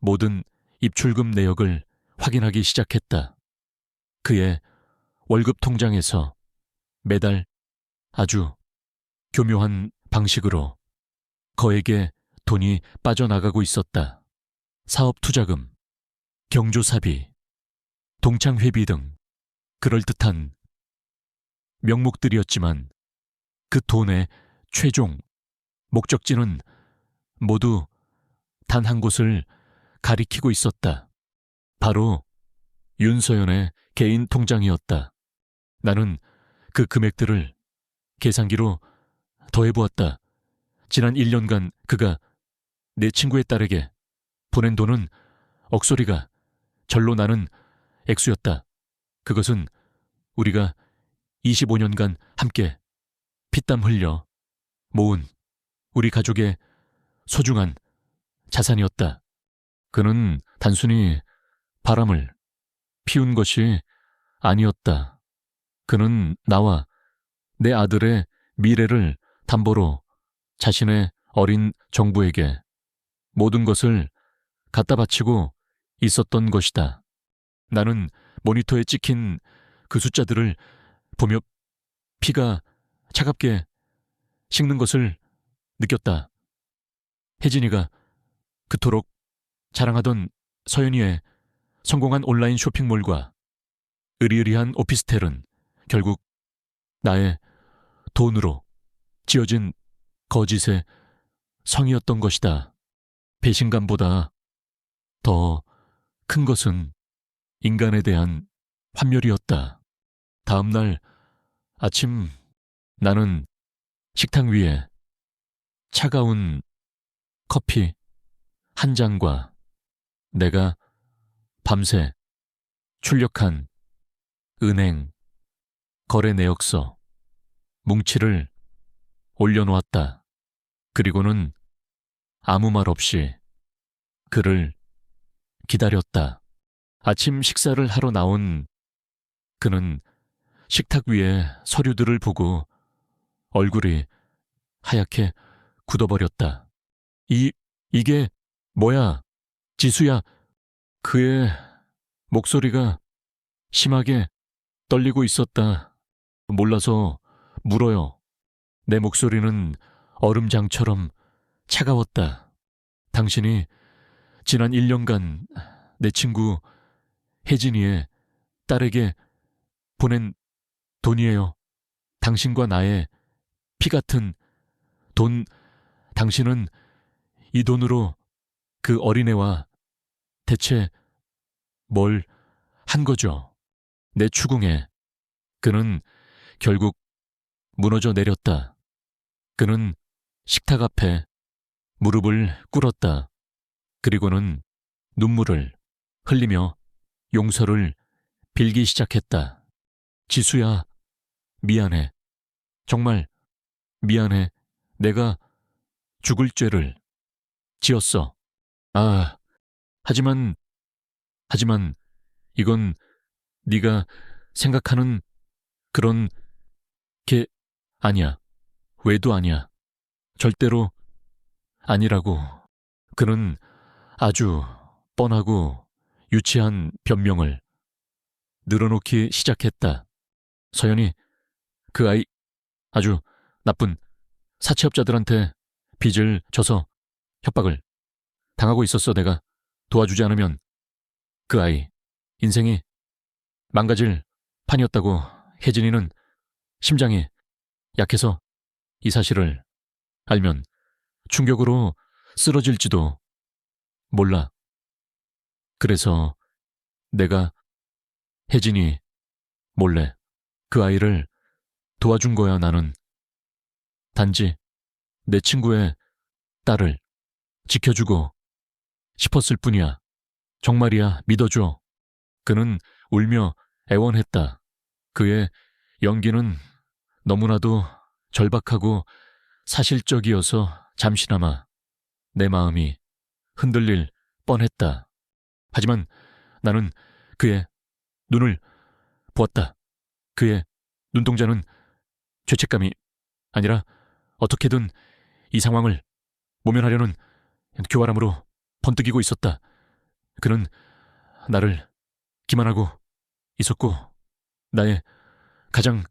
모든 입출금 내역을 확인하기 시작했다. 그의 월급 통장에서 매달 아주 교묘한 방식으로 거액의 돈이 빠져나가고 있었다. 사업 투자금, 경조사비, 동창회비 등 그럴듯한 명목들이었지만 그 돈의 최종 목적지는 모두 단 한 곳을 가리키고 있었다. 바로 윤서연의 개인 통장이었다. 나는 그 금액들을 계산기로 더해보았다. 지난 1년간 그가 내 친구의 딸에게 보낸 돈은 억소리가 절로 나는 액수였다. 그것은 우리가 25년간 함께 피땀 흘려 모은 우리 가족의 소중한 자산이었다. 그는 단순히 바람을 피운 것이 아니었다. 그는 나와 내 아들의 미래를 담보로 자신의 어린 정부에게 모든 것을 갖다 바치고 있었던 것이다. 나는 모니터에 찍힌 그 숫자들을 보며 피가 차갑게 식는 것을 느꼈다. 혜진이가 그토록 자랑하던 서연이의 성공한 온라인 쇼핑몰과 으리으리한 오피스텔은 결국 나의 돈으로 지어진 거짓의 성이었던 것이다. 배신감보다 더 큰 것은 인간에 대한 환멸이었다. 다음 날 아침 나는 식탁 위에 차가운 커피 한 잔과 내가 밤새 출력한 은행 거래 내역서 뭉치를 올려놓았다. 그리고는 아무 말 없이 그를 기다렸다. 아침 식사를 하러 나온 그는 식탁 위에 서류들을 보고 얼굴이 하얗게 굳어버렸다. 이게 뭐야? 지수야. 그의 목소리가 심하게 떨리고 있었다. 몰라서 물어요. 내 목소리는 얼음장처럼 차가웠다. 당신이 지난 1년간 내 친구 혜진이의 딸에게 보낸 돈이에요. 당신과 나의 피 같은 돈. 당신은 이 돈으로 그 어린애와 대체 뭘 한 거죠? 내 추궁에 그는 결국 무너져 내렸다. 그는 식탁 앞에 무릎을 꿇었다. 그리고는 눈물을 흘리며 용서를 빌기 시작했다. 지수야, 미안해. 정말 미안해. 내가 죽을 죄를 지었어. 아, 하지만 이건 네가 생각하는 그런 게 아니야. 왜도 아니야. 절대로 아니라고. 그는 아주 뻔하고 유치한 변명을 늘어놓기 시작했다. 서연이, 그 아이 아주 나쁜 사채업자들한테 빚을 져서 협박을 당하고 있었어. 내가 도와주지 않으면 그 아이 인생이 망가질 판이었다고. 혜진이는 심장이 약해서 이 사실을 알면 충격으로 쓰러질지도 몰라. 그래서 내가 혜진이 몰래 그 아이를 도와준 거야. 나는 단지 내 친구의 딸을 지켜주고 싶었을 뿐이야. 정말이야. 믿어줘. 그는 울며 애원했다. 그의 연기는 너무나도 절박하고 사실적이어서 잠시나마 내 마음이 흔들릴 뻔했다. 하지만 나는 그의 눈을 보았다. 그의 눈동자는 죄책감이 아니라 어떻게든 이 상황을 모면하려는 교활함으로 번뜩이고 있었다. 그는 나를 기만하고 있었고, 나의 가장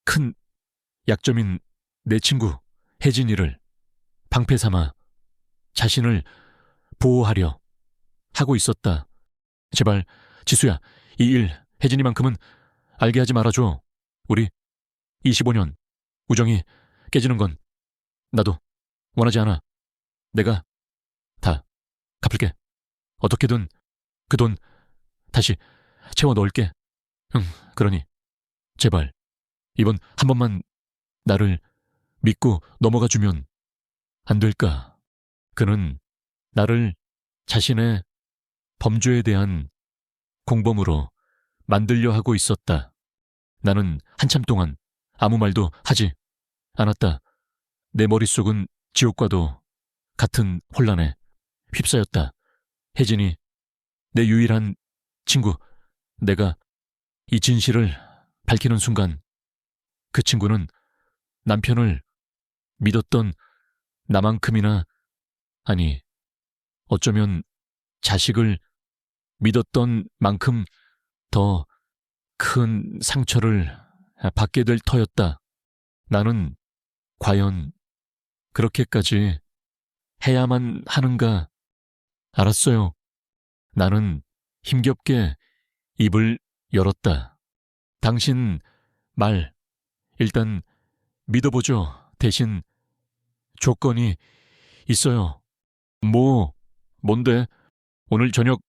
큰 약점인 내 친구 혜진이를 방패 삼아 자신을 보호하려 하고 있었다. 제발 지수야, 이 일 혜진이만큼은 알게 하지 말아줘. 우리 25년 우정이 깨지는 건 나도 원하지 않아. 내가 다 갚을게. 어떻게든 그 돈 다시 채워 넣을게. 응, 그러니 제발 이번 한 번만 나를 믿고 넘어가 주면 안 될까? 그는 나를 자신의 범죄에 대한 공범으로 만들려 하고 있었다. 나는 한참 동안 아무 말도 하지 않았다. 내 머릿속은 지옥과도 같은 혼란에 휩싸였다. 혜진이 내 유일한 친구. 내가 이 진실을 밝히는 순간 그 친구는 남편을 믿었던 나만큼이나, 아니, 어쩌면 자식을 믿었던 만큼 더 큰 상처를 받게 될 터였다. 나는 과연 그렇게까지 해야만 하는가? 알았어요. 나는 힘겹게 입을 열었다. 당신 말 일단 믿어보죠. 대신 조건이 있어요. 뭔데? 오늘 저녁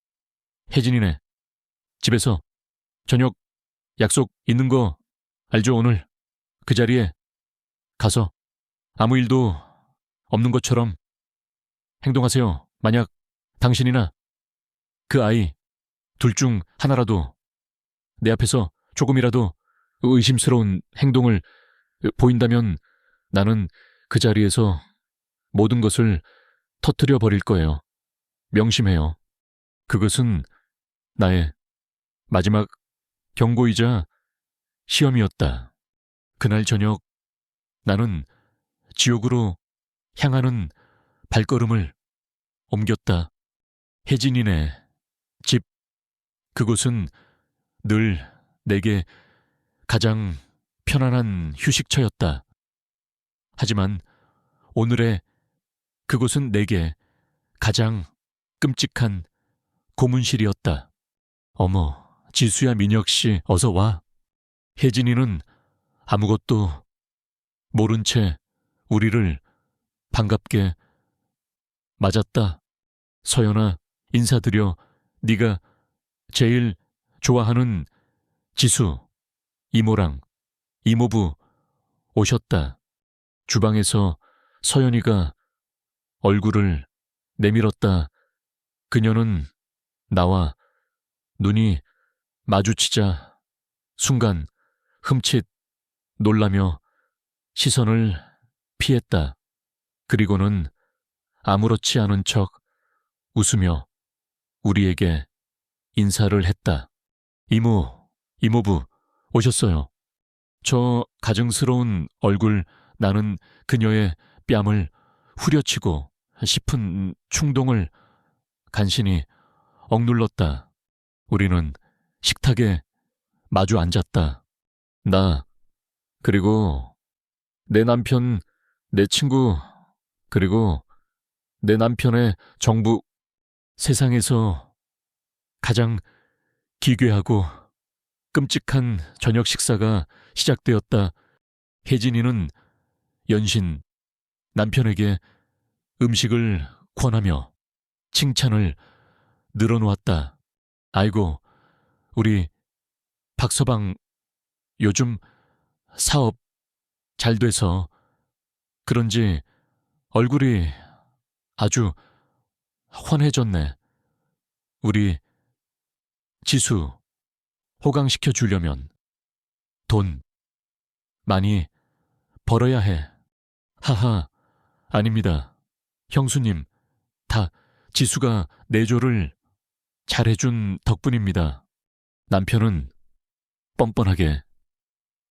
혜진이네 집에서 저녁 약속 있는 거 알죠? 오늘 그 자리에 가서 아무 일도 없는 것처럼 행동하세요. 만약 당신이나 그 아이 둘 중 하나라도 내 앞에서 조금이라도 의심스러운 행동을 보인다면 나는 그 자리에서 모든 것을 터뜨려 버릴 거예요. 명심해요. 그것은 나의 마지막 경고이자 시험이었다. 그날 저녁 나는 지옥으로 향하는 발걸음을 옮겼다. 혜진이네 집. 그곳은 늘 내게 가장 편안한 휴식처였다. 하지만 오늘의 그곳은 내게 가장 끔찍한 고문실이었다. 어머, 지수야, 민혁씨, 어서 와. 혜진이는 아무것도 모른 채 우리를 반갑게 맞았다. 서연아, 인사드려. 네가 제일 좋아하는 지수, 이모랑 이모부 오셨다. 주방에서 서연이가 얼굴을 내밀었다. 그녀는 나와 눈이 마주치자 순간 흠칫 놀라며 시선을 피했다. 그리고는 아무렇지 않은 척 웃으며 우리에게 인사를 했다. 이모부 오셨어요. 저 가증스러운 얼굴. 나는 그녀의 뺨을 후려치고 싶은 충동을 간신히 억눌렀다. 우리는 식탁에 마주 앉았다. 나, 그리고 내 남편, 내 친구, 그리고 내 남편의 정부. 세상에서 가장 기괴하고 끔찍한 저녁 식사가 시작되었다. 혜진이는 연신 남편에게 음식을 권하며 칭찬을 늘어놓았다. 아이고, 우리 박서방 요즘 사업 잘 돼서 그런지 얼굴이 아주 환해졌네. 우리 지수 호강시켜 주려면 돈 많이 벌어야 해. 하하, 아닙니다. 형수님, 다 지수가 내조를 잘해준 덕분입니다. 남편은 뻔뻔하게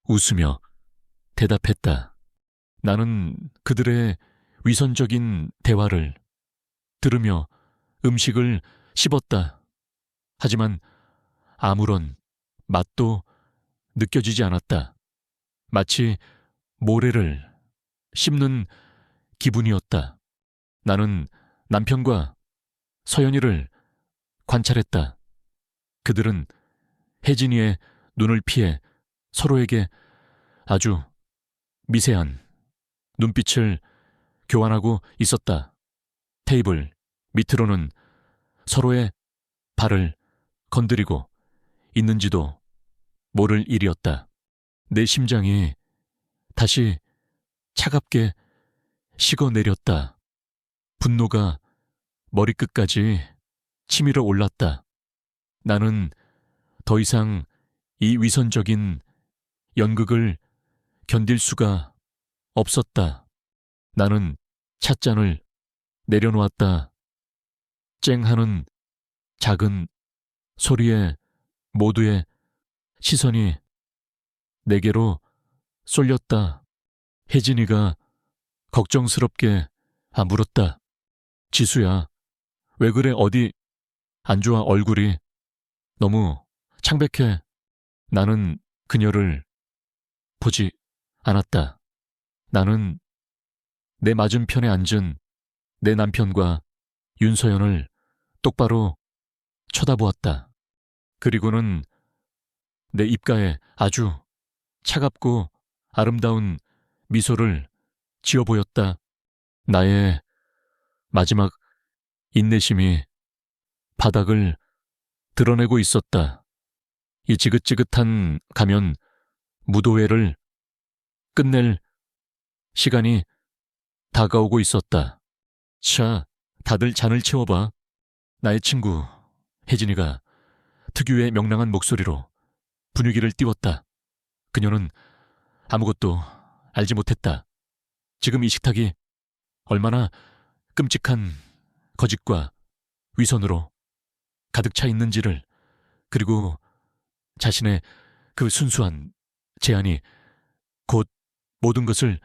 웃으며 대답했다. 나는 그들의 위선적인 대화를 들으며 음식을 씹었다. 하지만 아무런 맛도 느껴지지 않았다. 마치 모래를 씹는 기분이었다. 나는 남편과 서연이를 관찰했다. 그들은 혜진이의 눈을 피해 서로에게 아주 미세한 눈빛을 교환하고 있었다. 테이블 밑으로는 서로의 발을 건드리고 있는지도 모를 일이었다. 내 심장이 다시 차갑게 식어내렸다. 분노가 머리끝까지 치밀어 올랐다. 나는 더 이상 이 위선적인 연극을 견딜 수가 없었다. 나는 찻잔을 내려놓았다. 쨍 하는 작은 소리에 모두의 시선이 내게로 쏠렸다. 혜진이가 걱정스럽게 물었다. 지수야, 왜 그래? 어디 안 좋아? 얼굴이 너무 창백해. 나는 그녀를 보지 않았다. 나는 내 맞은편에 앉은 내 남편과 윤서연을 똑바로 쳐다보았다. 그리고는 내 입가에 아주 차갑고 아름다운 미소를 지어 보였다. 나의 마지막 인내심이 바닥을 드러내고 있었다. 이 지긋지긋한 가면 무도회를 끝낼 시간이 다가오고 있었다. 자, 다들 잔을 채워봐. 나의 친구 혜진이가 특유의 명랑한 목소리로 분위기를 띄웠다. 그녀는 아무것도 알지 못했다. 지금 이 식탁이 얼마나 끔찍한 거짓과 위선으로 가득 차 있는지를, 그리고 자신의 그 순수한 제안이 곧 모든 것을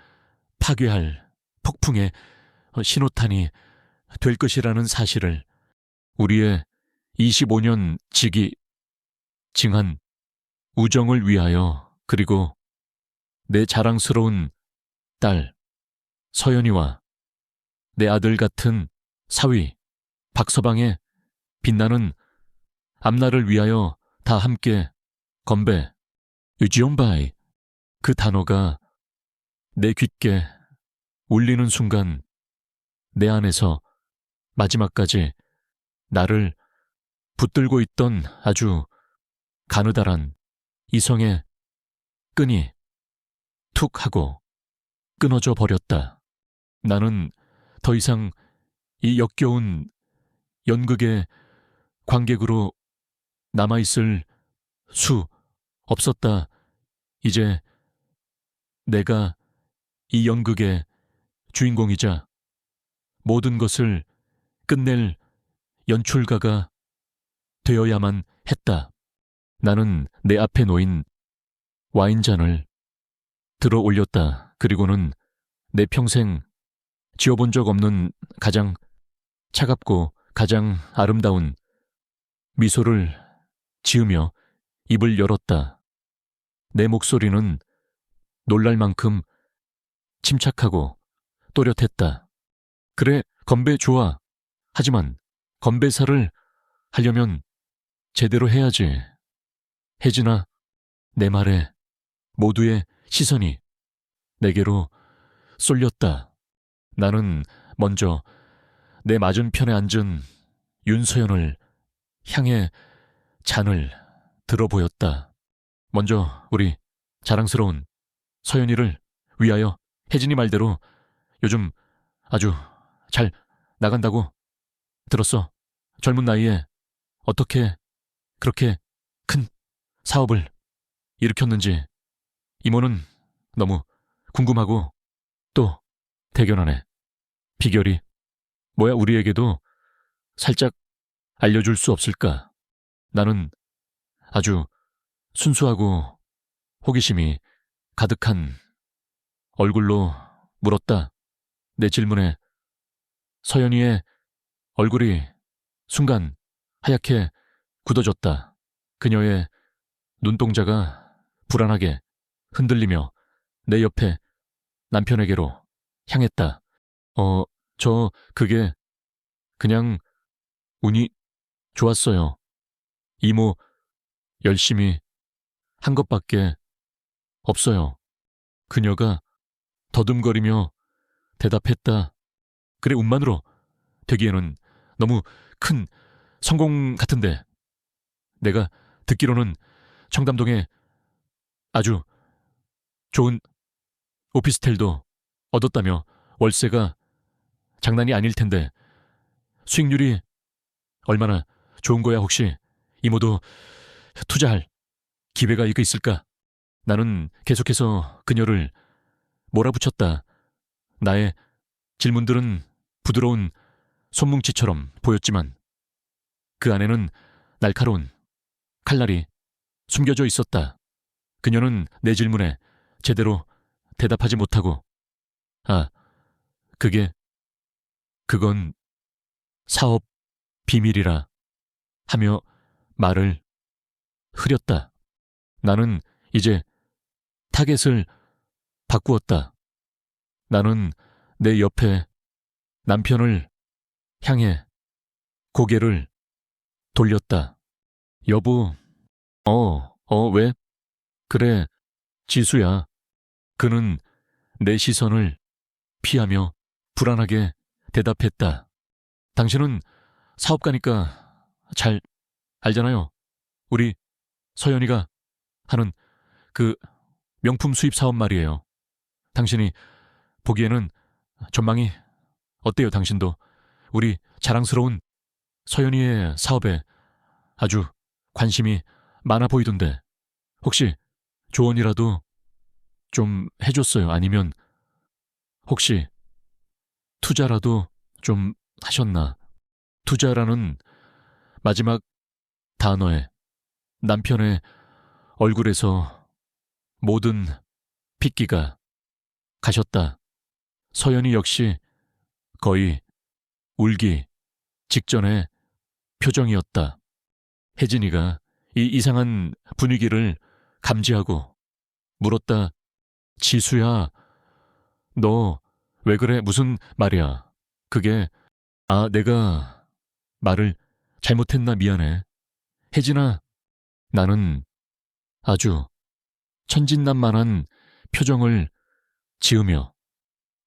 파괴할 폭풍의 신호탄이 될 것이라는 사실을, 우리의 25년 지기 징한 우정을 위하여, 그리고 내 자랑스러운 딸 서연이와 내 아들 같은 사위 박서방의 빛나는 앞날을 위하여 다 함께 건배. 유지온바이. 그 단어가 내 귓게 울리는 순간 내 안에서 마지막까지 나를 붙들고 있던 아주 가느다란 이성의 끈이 툭 하고 끊어져 버렸다. 나는 더 이상 이 역겨운 연극의 관객으로 남아있을 수 없었다. 이제 내가 이 연극의 주인공이자 모든 것을 끝낼 연출가가 되어야만 했다. 나는 내 앞에 놓인 와인잔을 들어 올렸다. 그리고는 내 평생 지어본 적 없는 가장 차갑고 가장 아름다운 미소를 지으며 입을 열었다. 내 목소리는 놀랄 만큼 침착하고 또렷했다. 그래, 건배 좋아. 하지만 건배사를 하려면 제대로 해야지. 혜진아, 내 말에 모두의 시선이 내게로 쏠렸다. 나는 먼저 내 맞은편에 앉은 윤서연을 향해 잔을 들어 보였다. 먼저 우리 자랑스러운 서연이를 위하여. 혜진이 말대로 요즘 아주 잘 나간다고 들었어. 젊은 나이에 어떻게 그렇게 큰 사업을 일으켰는지 이모는 너무 궁금하고 또 대견하네. 비결이 뭐야? 우리에게도 살짝 알려줄 수 없을까? 나는 아주 순수하고 호기심이 가득한 얼굴로 물었다. 내 질문에 서연이의 얼굴이 순간 하얗게 굳어졌다. 그녀의 눈동자가 불안하게 흔들리며 내 옆에 남편에게로 향했다. 그게 그냥 운이 좋았어요. 이모 열심히 한 것밖에 없어요. 그녀가 더듬거리며 대답했다. 그래, 운만으로 되기에는 너무 큰 성공 같은데. 내가 듣기로는 청담동에 아주 좋은 오피스텔도 얻었다며 월세가 장난이 아닐 텐데 수익률이 얼마나 좋은 거야 혹시? 이모도 투자할 기회가 있을까? 나는 계속해서 그녀를 몰아붙였다. 나의 질문들은 부드러운 손뭉치처럼 보였지만 그 안에는 날카로운 칼날이 숨겨져 있었다. 그녀는 내 질문에 제대로 대답하지 못하고 아, 그건 사업 비밀이라 하며 말을 흐렸다. 나는 이제 타겟을 바꾸었다. 나는 내 옆에 남편을 향해 고개를 돌렸다. 여보, 왜? 그래, 지수야. 그는 내 시선을 피하며 불안하게 대답했다. 당신은 사업가니까 잘 알잖아요. 우리 서연이가 하는 그 명품 수입 사업 말이에요. 당신이 보기에는 전망이 어때요, 당신도? 우리 자랑스러운 서연이의 사업에 아주 관심이 많아 보이던데 혹시 조언이라도 좀 해줬어요? 아니면 혹시 투자라도 좀 하셨나? 투자라는 마지막 단어에 남편의 얼굴에서 모든 핏기가 가셨다. 서연이 역시 거의 울기 직전의 표정이었다. 혜진이가 이 이상한 분위기를 감지하고 물었다. 지수야, 너 왜 그래? 무슨 말이야? 그게 내가 말을 잘못했나 미안해. 혜진아, 나는 아주 천진난만한 표정을 지으며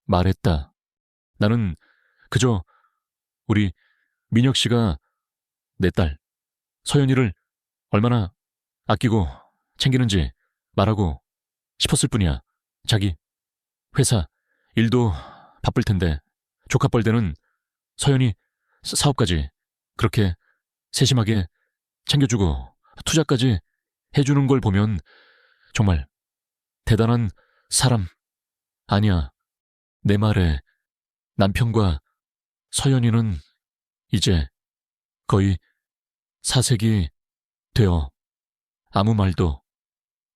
말했다. 나는 그저 우리 민혁 씨가 내 딸 서연이를 얼마나 아끼고 챙기는지 말하고 싶었을 뿐이야. 자기 회사 일도 바쁠 텐데 조카뻘대는 서연이 사업까지 그렇게 세심하게 챙겨주고 투자까지 해주는 걸 보면 정말 대단한 사람 아니야. 내 말에 남편과 서연이는 이제 거의 사색이 되어 아무 말도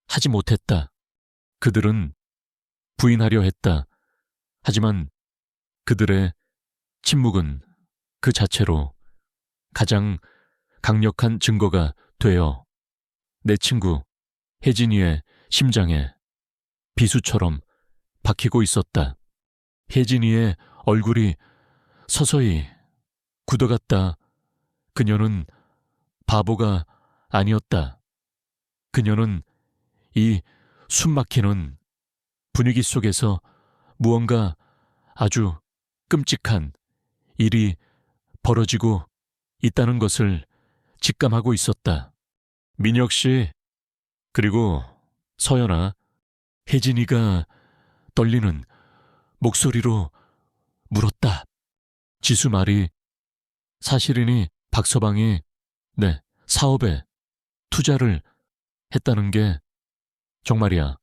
하지 못했다. 그들은 부인하려 했다. 하지만 그들의 침묵은 그 자체로 가장 강력한 증거가 되어 내 친구 혜진이의 심장에 비수처럼 박히고 있었다. 혜진이의 얼굴이 서서히 굳어갔다. 그녀는 바보가 아니었다. 그녀는 이 숨막히는 분위기 속에서 무언가 아주 끔찍한 일이 벌어지고 있다는 것을 직감하고 있었다. 민혁 씨, 그리고 서연아, 혜진이가 떨리는 목소리로 물었다. 지수 말이 사실이니 박서방이 내 사업에 투자를 했다는 게 정말이야.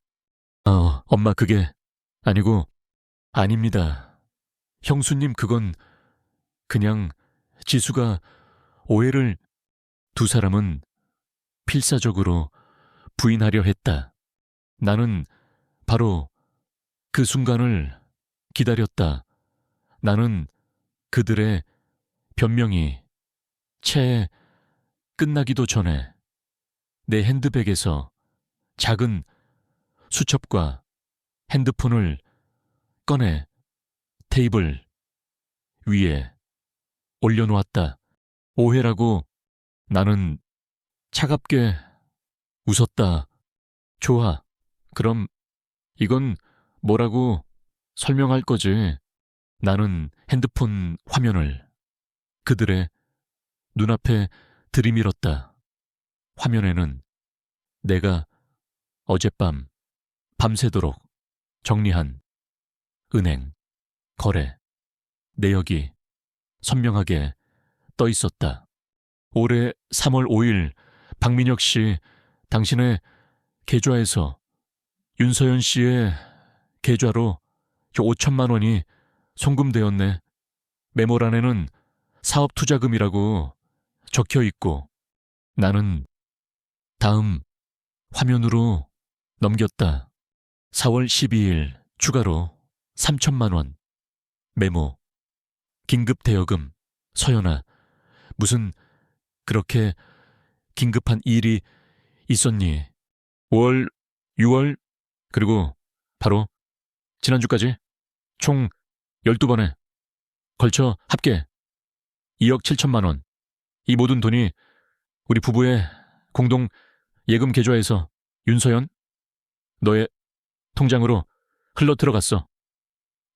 엄마 그게 아니고 아닙니다. 형수님 그건 그냥 지수가 오해를 두 사람은 필사적으로 부인하려 했다. 나는 바로 그 순간을 기다렸다. 나는 그들의 변명이 채 끝나기도 전에 내 핸드백에서 작은 수첩과 핸드폰을 꺼내 테이블 위에 올려놓았다. 오해라고 나는 차갑게 웃었다. 좋아. 그럼 이건 뭐라고 설명할 거지? 나는 핸드폰 화면을 그들의 눈앞에 들이밀었다. 화면에는 내가 어젯밤 밤새도록 정리한 은행, 거래, 내역이 선명하게 떠 있었다. 올해 3월 5일 박민혁 씨, 당신의 계좌에서 윤서연 씨의 계좌로 5천만 원이 송금되었네. 메모란에는 사업투자금이라고 적혀 있고, 나는 다음 화면으로 넘겼다. 4월 12일 추가로 3천만 원. 메모. 긴급 대여금. 서연아, 무슨 그렇게 긴급한 일이 있었니? 5월, 6월, 그리고 바로 지난주까지 총 12번에 걸쳐 합계 2억 7천만 원. 이 모든 돈이 우리 부부의 공동 예금 계좌에서 윤서연, 너의 통장으로 흘러 들어갔어.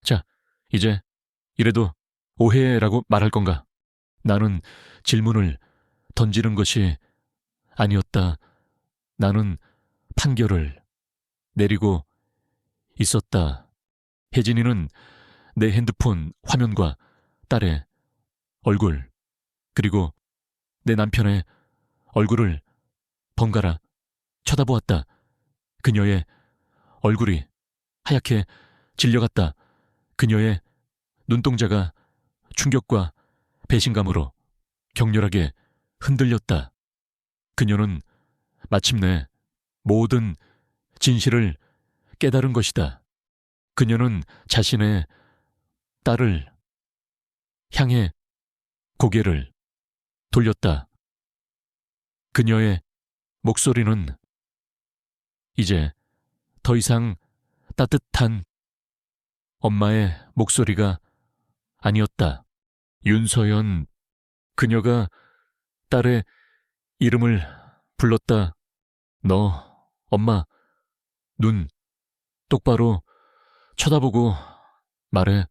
자, 이제 이래도 오해라고 말할 건가? 나는 질문을 던지는 것이 아니었다. 나는 판결을 내리고 있었다. 혜진이는 내 핸드폰 화면과 딸의 얼굴, 그리고 내 남편의 얼굴을 번갈아 쳐다보았다. 그녀의 얼굴이 하얗게 질려갔다. 그녀의 눈동자가 충격과 배신감으로 격렬하게 흔들렸다. 그녀는 마침내 모든 진실을 깨달은 것이다. 그녀는 자신의 딸을 향해 고개를 돌렸다. 그녀의 목소리는 이제 더 이상 따뜻한 엄마의 목소리가 아니었다. 윤서연, 그녀가 딸의 이름을 불렀다. 너, 엄마, 눈 똑바로 쳐다보고 말해.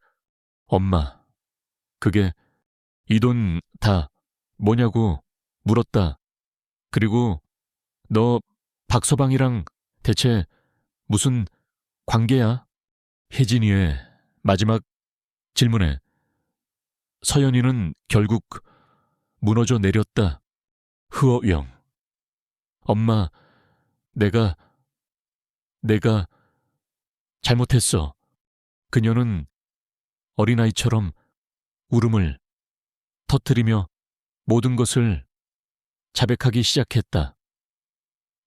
엄마, 그게 이 돈 다 뭐냐고 물었다. 그리고 너 박서방이랑 대체 무슨 관계야? 혜진이의 마지막 질문에 서연이는 결국 무너져 내렸다. 흐어영. 엄마, 내가 잘못했어. 그녀는 어린아이처럼 울음을 터뜨리며 모든 것을 자백하기 시작했다.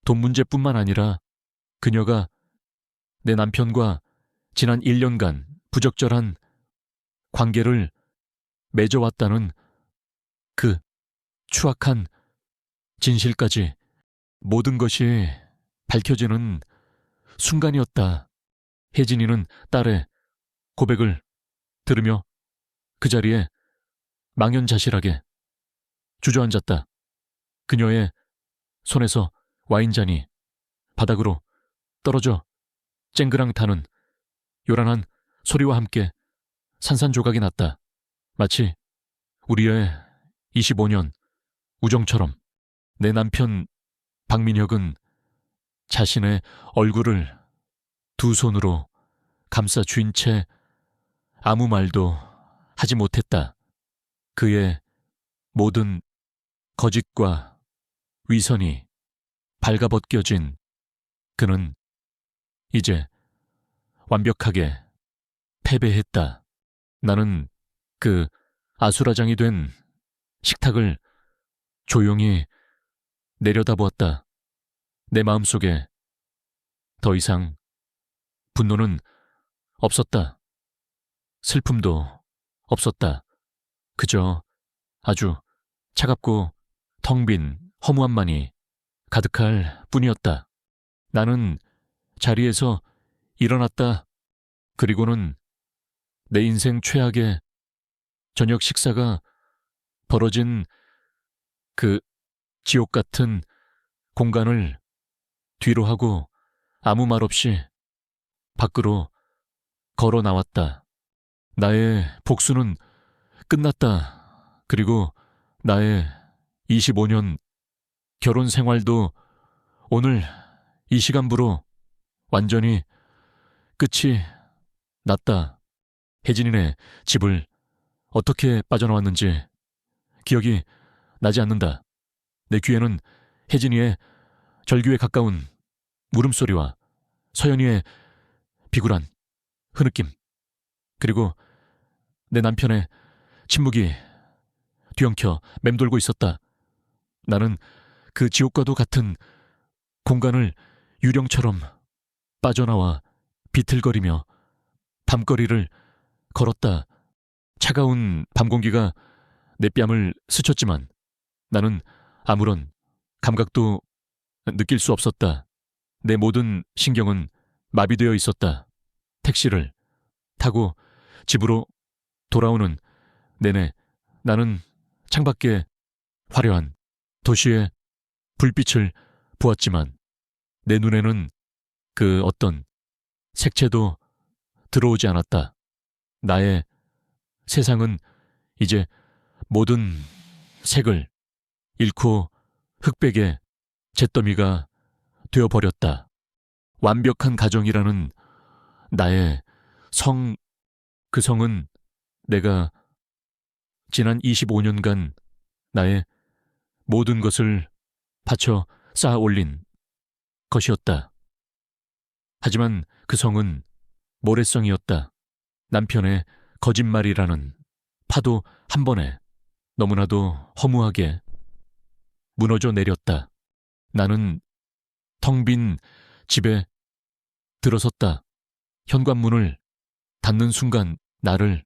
돈 문제뿐만 아니라 그녀가 내 남편과 지난 1년간 부적절한 관계를 맺어왔다는 그 추악한 진실까지, 모든 것이 밝혀지는 순간이었다. 혜진이는 딸의 고백을 들으며 그 자리에 망연자실하게 주저앉았다. 그녀의 손에서 와인잔이 바닥으로 떨어져 쨍그랑타는 요란한 소리와 함께 산산조각이 났다. 마치 우리의 25년 우정처럼. 내 남편 박민혁은 자신의 얼굴을 두 손으로 감싸 쥔 채 아무 말도 하지 못했다. 그의 모든 거짓과 위선이 발가벗겨진 그는 이제 완벽하게 패배했다. 나는 그 아수라장이 된 식탁을 조용히 내려다보았다. 내 마음속에 더 이상 분노는 없었다. 슬픔도 없었다. 그저 아주 차갑고 텅 빈 허무함만이 가득할 뿐이었다. 나는 자리에서 일어났다. 그리고는 내 인생 최악의 저녁 식사가 벌어진 그 지옥 같은 공간을 뒤로 하고 아무 말 없이 밖으로 걸어 나왔다. 나의 복수는 끝났다. 그리고 나의 25년 결혼 생활도 오늘 이 시간부로 완전히 끝이 났다. 혜진이네 집을 어떻게 빠져나왔는지 기억이 나지 않는다. 내 귀에는 혜진이의 절규에 가까운 물음소리와 서연이의 비굴한 흐느낌, 그리고 내 남편의 침묵이 뒤엉켜 맴돌고 있었다. 나는 그 지옥과도 같은 공간을 유령처럼 빠져나와 비틀거리며 밤거리를 걸었다. 차가운 밤 공기가 내 뺨을 스쳤지만 나는 아무런 감각도 느낄 수 없었다. 내 모든 신경은 마비되어 있었다. 택시를 타고 집으로 돌아오는 내내 나는 창밖에 화려한 도시의 불빛을 보았지만 내 눈에는 그 어떤 색채도 들어오지 않았다. 나의 세상은 이제 모든 색을 잃고 흑백의 잿더미가 되어버렸다. 완벽한 가정이라는 나의 성, 그 성은 내가 지난 25년간 나의 모든 것을 바쳐 쌓아 올린 것이었다. 하지만 그 성은 모래성이었다. 남편의 거짓말이라는 파도 한 번에 너무나도 허무하게 무너져 내렸다. 나는 텅 빈 집에 들어섰다. 현관문을 닫는 순간 나를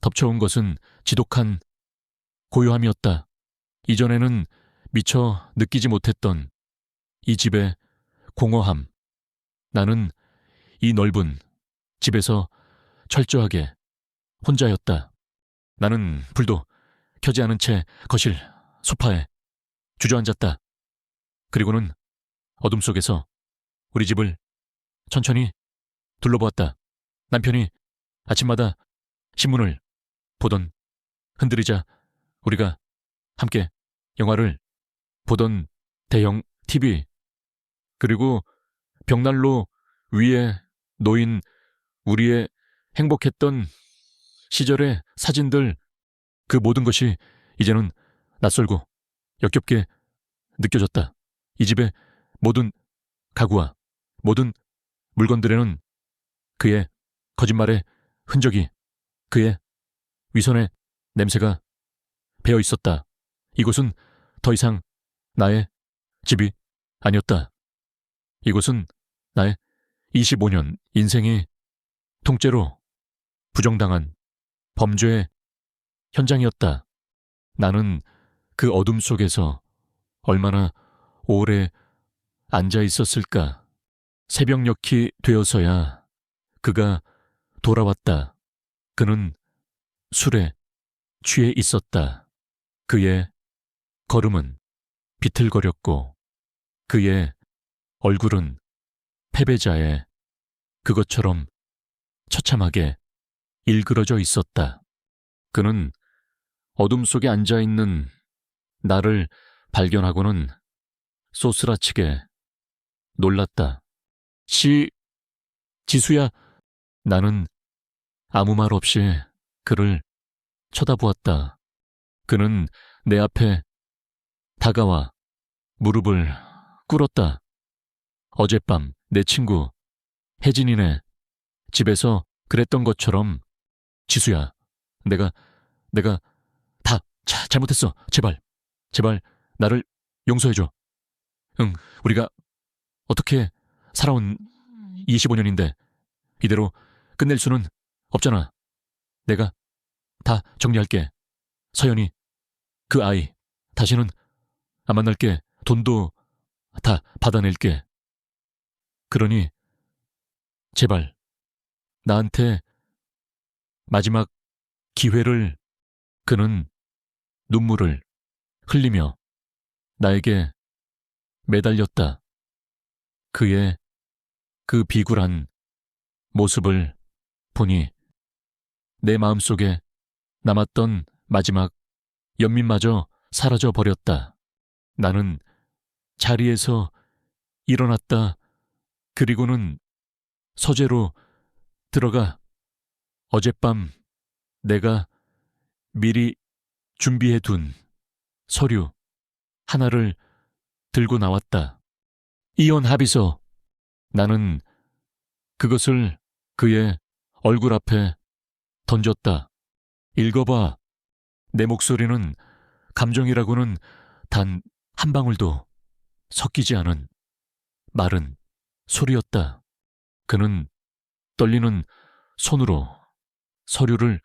덮쳐온 것은 지독한 고요함이었다. 이전에는 미처 느끼지 못했던 이 집의 공허함. 나는 이 넓은 집에서 철저하게 혼자였다. 나는 불도 켜지 않은 채 거실 소파에 주저앉았다. 그리고는 어둠 속에서 우리 집을 천천히 둘러보았다. 남편이 아침마다 신문을 보던, 흔들리자 우리가 함께 영화를 보던 대형 TV, 그리고 벽난로 위에 놓인 우리의 행복했던 시절의 사진들, 그 모든 것이 이제는 낯설고 역겹게 느껴졌다. 이 집의 모든 가구와 모든 물건들에는 그의 거짓말의 흔적이, 그의 위선의 냄새가 배어 있었다. 이곳은 더 이상 나의 집이 아니었다. 이곳은 나의 25년 인생이 통째로 부정당한 범죄의 현장이었다. 나는 그 어둠 속에서 얼마나 오래 앉아 있었을까. 새벽녘이 되어서야 그가 돌아왔다. 그는 술에 취해 있었다. 그의 걸음은 비틀거렸고 그의 얼굴은 패배자의 그것처럼 처참하게 일그러져 있었다. 그는 어둠 속에 앉아있는 나를 발견하고는 소스라치게 놀랐다. 지수야. 나는 아무 말 없이 그를 쳐다보았다. 그는 내 앞에 다가와 무릎을 꿇었다. 어젯밤 내 친구 혜진이네 집에서 그랬던 것처럼, 지수야, 내가 다 잘못했어. 제발 나를 용서해줘. 응, 우리가 어떻게 살아온 25년인데 이대로 끝낼 수는 없잖아. 내가 다 정리할게. 서연이, 그 아이 다시는 안 만날게. 돈도 다 받아낼게. 그러니 제발 나한테 마지막 기회를. 그는 눈물을 흘리며 나에게 매달렸다. 그의 그 비굴한 모습을 보니 내 마음속에 남았던 마지막 연민마저 사라져 버렸다. 나는 자리에서 일어났다. 그리고는 서재로 들어가 어젯밤 내가 미리 준비해둔 서류 하나를 들고 나왔다. 이혼 합의서. 나는 그것을 그의 얼굴 앞에 던졌다. 읽어봐. 내 목소리는 감정이라고는 단 한 방울도 섞이지 않은 마른 소리였다. 그는 떨리는 손으로 서류를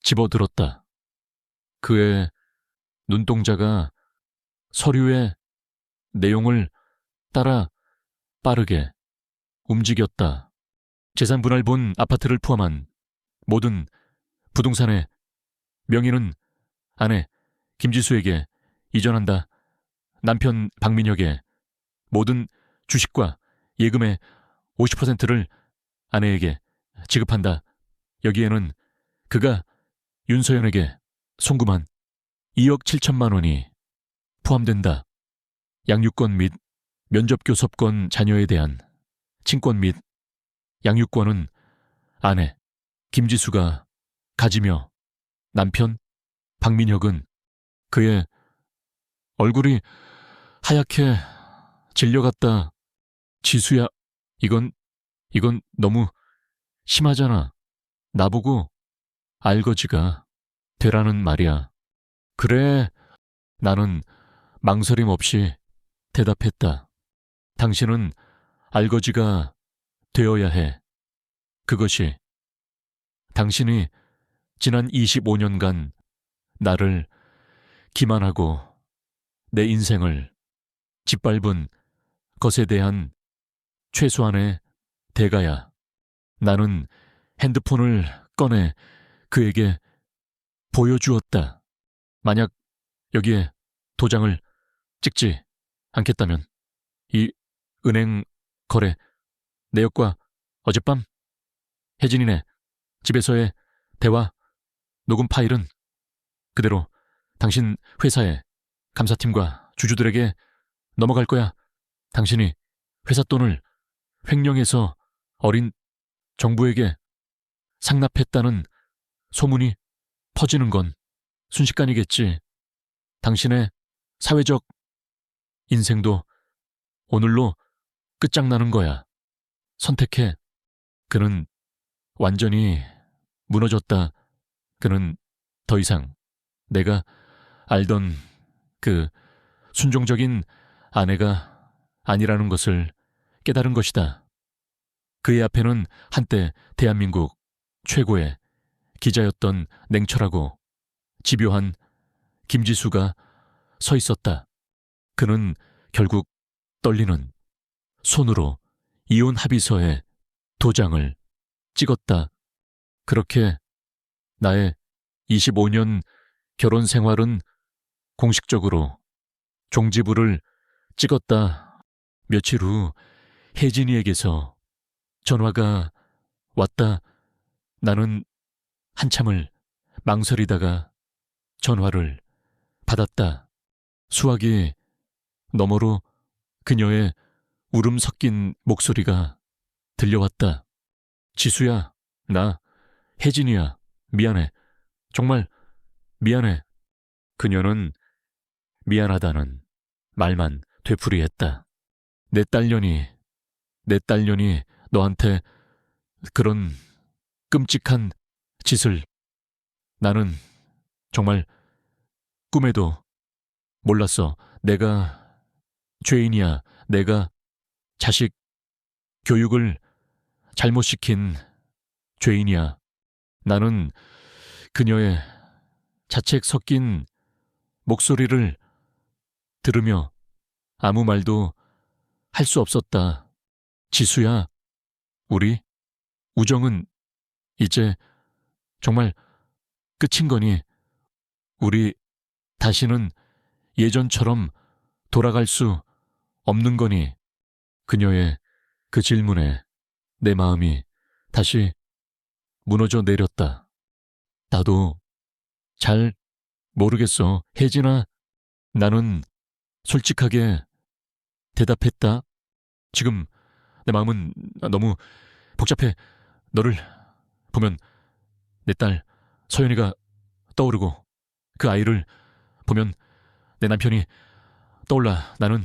집어들었다. 그의 눈동자가 서류의 내용을 따라 빠르게 움직였다. 재산분할본 아파트를 포함한 모든 부동산의 명의는 아내 김지수에게 이전한다. 남편 박민혁의 모든 주식과 예금의 50%를 아내에게 지급한다. 여기에는 그가 윤서연에게 송금한 2억 7천만 원이 포함된다. 양육권 및 면접교섭권 자녀에 대한 친권 및 양육권은 아내 김지수가 가지며 남편 박민혁은 그의 얼굴이 하얗게 질려갔다. 지수야, 이건 너무 심하잖아. 나보고 알거지가 되라는 말이야. 그래, 나는 망설임 없이 대답했다. 당신은 알거지가 되어야 해. 그것이 당신이 지난 25년간 나를 기만하고 내 인생을 짓밟은 것에 대한 최소한의 대가야. 나는 핸드폰을 꺼내 그에게 보여주었다. 만약 여기에 도장을 찍지 않겠다면 이 은행 거래 내역과 어젯밤 혜진이네 집에서의 대화 녹음 파일은 그대로 당신 회사의 감사팀과 주주들에게 넘어갈 거야. 당신이 회사 돈을 횡령해서 어린 정부에게 상납했다는 소문이 퍼지는 건 순식간이겠지. 당신의 사회적 인생도 오늘로 끝장나는 거야. 선택해. 그는 완전히 무너졌다. 그는 더 이상 내가 알던 그 순종적인 아내가 아니라는 것을 깨달은 것이다. 그의 앞에는 한때 대한민국 최고의 기자였던 냉철하고 집요한 김지수가 서 있었다. 그는 결국 떨리는 손으로 이혼 합의서에 도장을 찍었다. 그렇게 나의 25년 결혼 생활은 공식적으로 종지부를 찍었다. 며칠 후 혜진이에게서 전화가 왔다. 나는 한참을 망설이다가 전화를 받았다. 수화기 너머로 그녀의 울음 섞인 목소리가 들려왔다. 지수야, 나 혜진이야. 미안해. 정말 미안해. 그녀는 미안하다는 말만 되풀이했다. 내 딸년이 너한테 그런 끔찍한 짓을 나는 정말 꿈에도 몰랐어. 내가 죄인이야. 내가 자식 교육을 잘못 시킨 죄인이야. 나는 그녀의 자책 섞인 목소리를 들으며 아무 말도 할 수 없었다. 지수야, 우리 우정은 이제 정말 끝인 거니? 우리 다시는 예전처럼 돌아갈 수 없는 거니? 그녀의 그 질문에 내 마음이 다시 무너져 내렸다. 나도 잘 모르겠어. 혜진아, 나는 솔직하게 대답했다. 지금 내 마음은 너무 복잡해. 너를 보면 내 딸 서연이가 떠오르고 그 아이를 보면 내 남편이 떠올라. 나는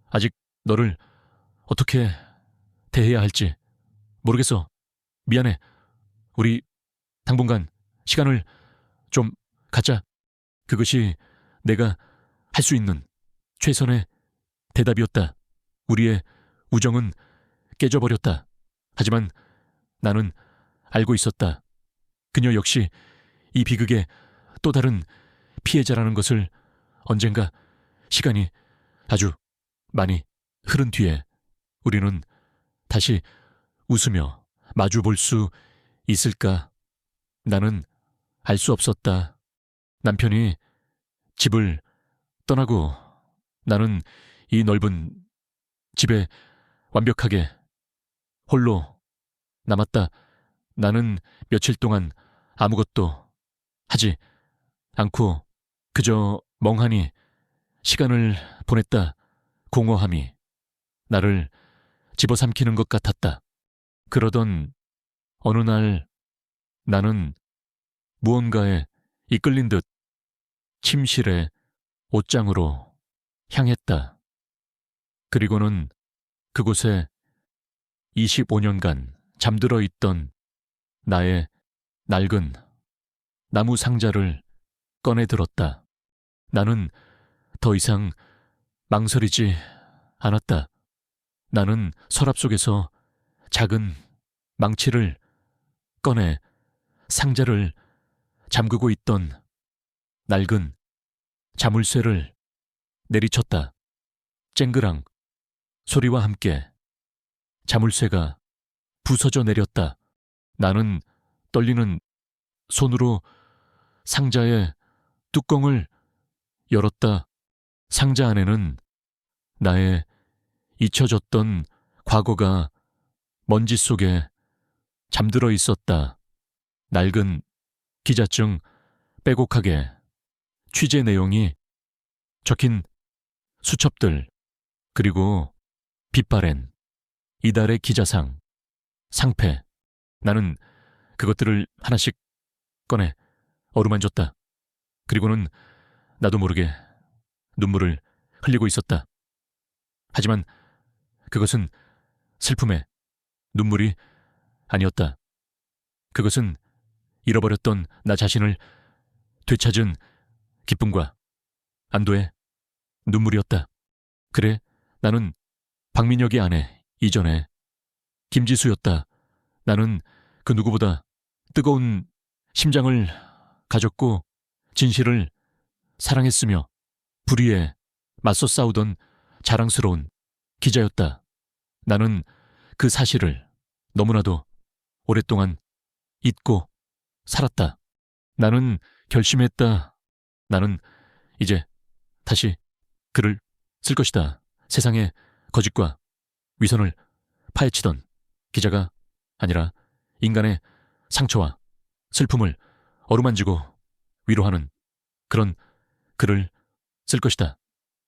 아직 너를 어떻게 대해야 할지 모르겠어. 미안해. 우리 당분간 시간을 좀 갖자. 그것이 내가 할 수 있는 최선의 대답이었다. 우리의 우정은 깨져버렸다. 하지만 나는 알고 있었다. 그녀 역시 이 비극의 또 다른 피해자라는 것을. 언젠가 시간이 아주 많이 흐른 뒤에 우리는 다시 웃으며 마주 볼 수 있을까? 나는 알 수 없었다. 남편이 집을 떠나고 나는 이 넓은 집에 완벽하게 홀로 남았다. 나는 며칠 동안 아무것도 하지 않고 그저 멍하니 시간을 보냈다. 공허함이 나를 집어삼키는 것 같았다. 그러던 어느 날 나는 무언가에 이끌린 듯 침실의 옷장으로 향했다. 그리고는 그곳에 25년간 잠들어 있던 나의 낡은 나무 상자를 꺼내 들었다. 나는 더 이상 망설이지 않았다. 나는 서랍 속에서 작은 망치를 꺼내 상자를 잠그고 있던 낡은 자물쇠를 내리쳤다. 쨍그랑 소리와 함께 자물쇠가 부서져 내렸다. 나는 떨리는 손으로 상자의 뚜껑을 열었다. 상자 안에는 나의 잊혀졌던 과거가 먼지 속에 잠들어 있었다. 낡은 기자증 빼곡하게 취재 내용이 적힌 수첩들, 그리고 빛바랜 이달의 기자상, 상패. 나는 그것들을 하나씩 꺼내 어루만졌다. 그리고는 나도 모르게 눈물을 흘리고 있었다. 하지만 그것은 슬픔의 눈물이 아니었다. 그것은 잃어버렸던 나 자신을 되찾은 기쁨과 안도의 눈물이었다. 그래, 나는 박민혁의 아내 이전에 김지수였다. 나는 그 누구보다 뜨거운 심장을 가졌고 진실을 사랑했으며 불의에 맞서 싸우던 자랑스러운 기자였다. 나는 그 사실을 너무나도 오랫동안 잊고 살았다. 나는 결심했다. 나는 이제 다시 글을 쓸 것이다. 세상의 거짓과 위선을 파헤치던 기자가 아니라 인간의 상처와 슬픔을 어루만지고 위로하는 그런 글을 쓸 것이다.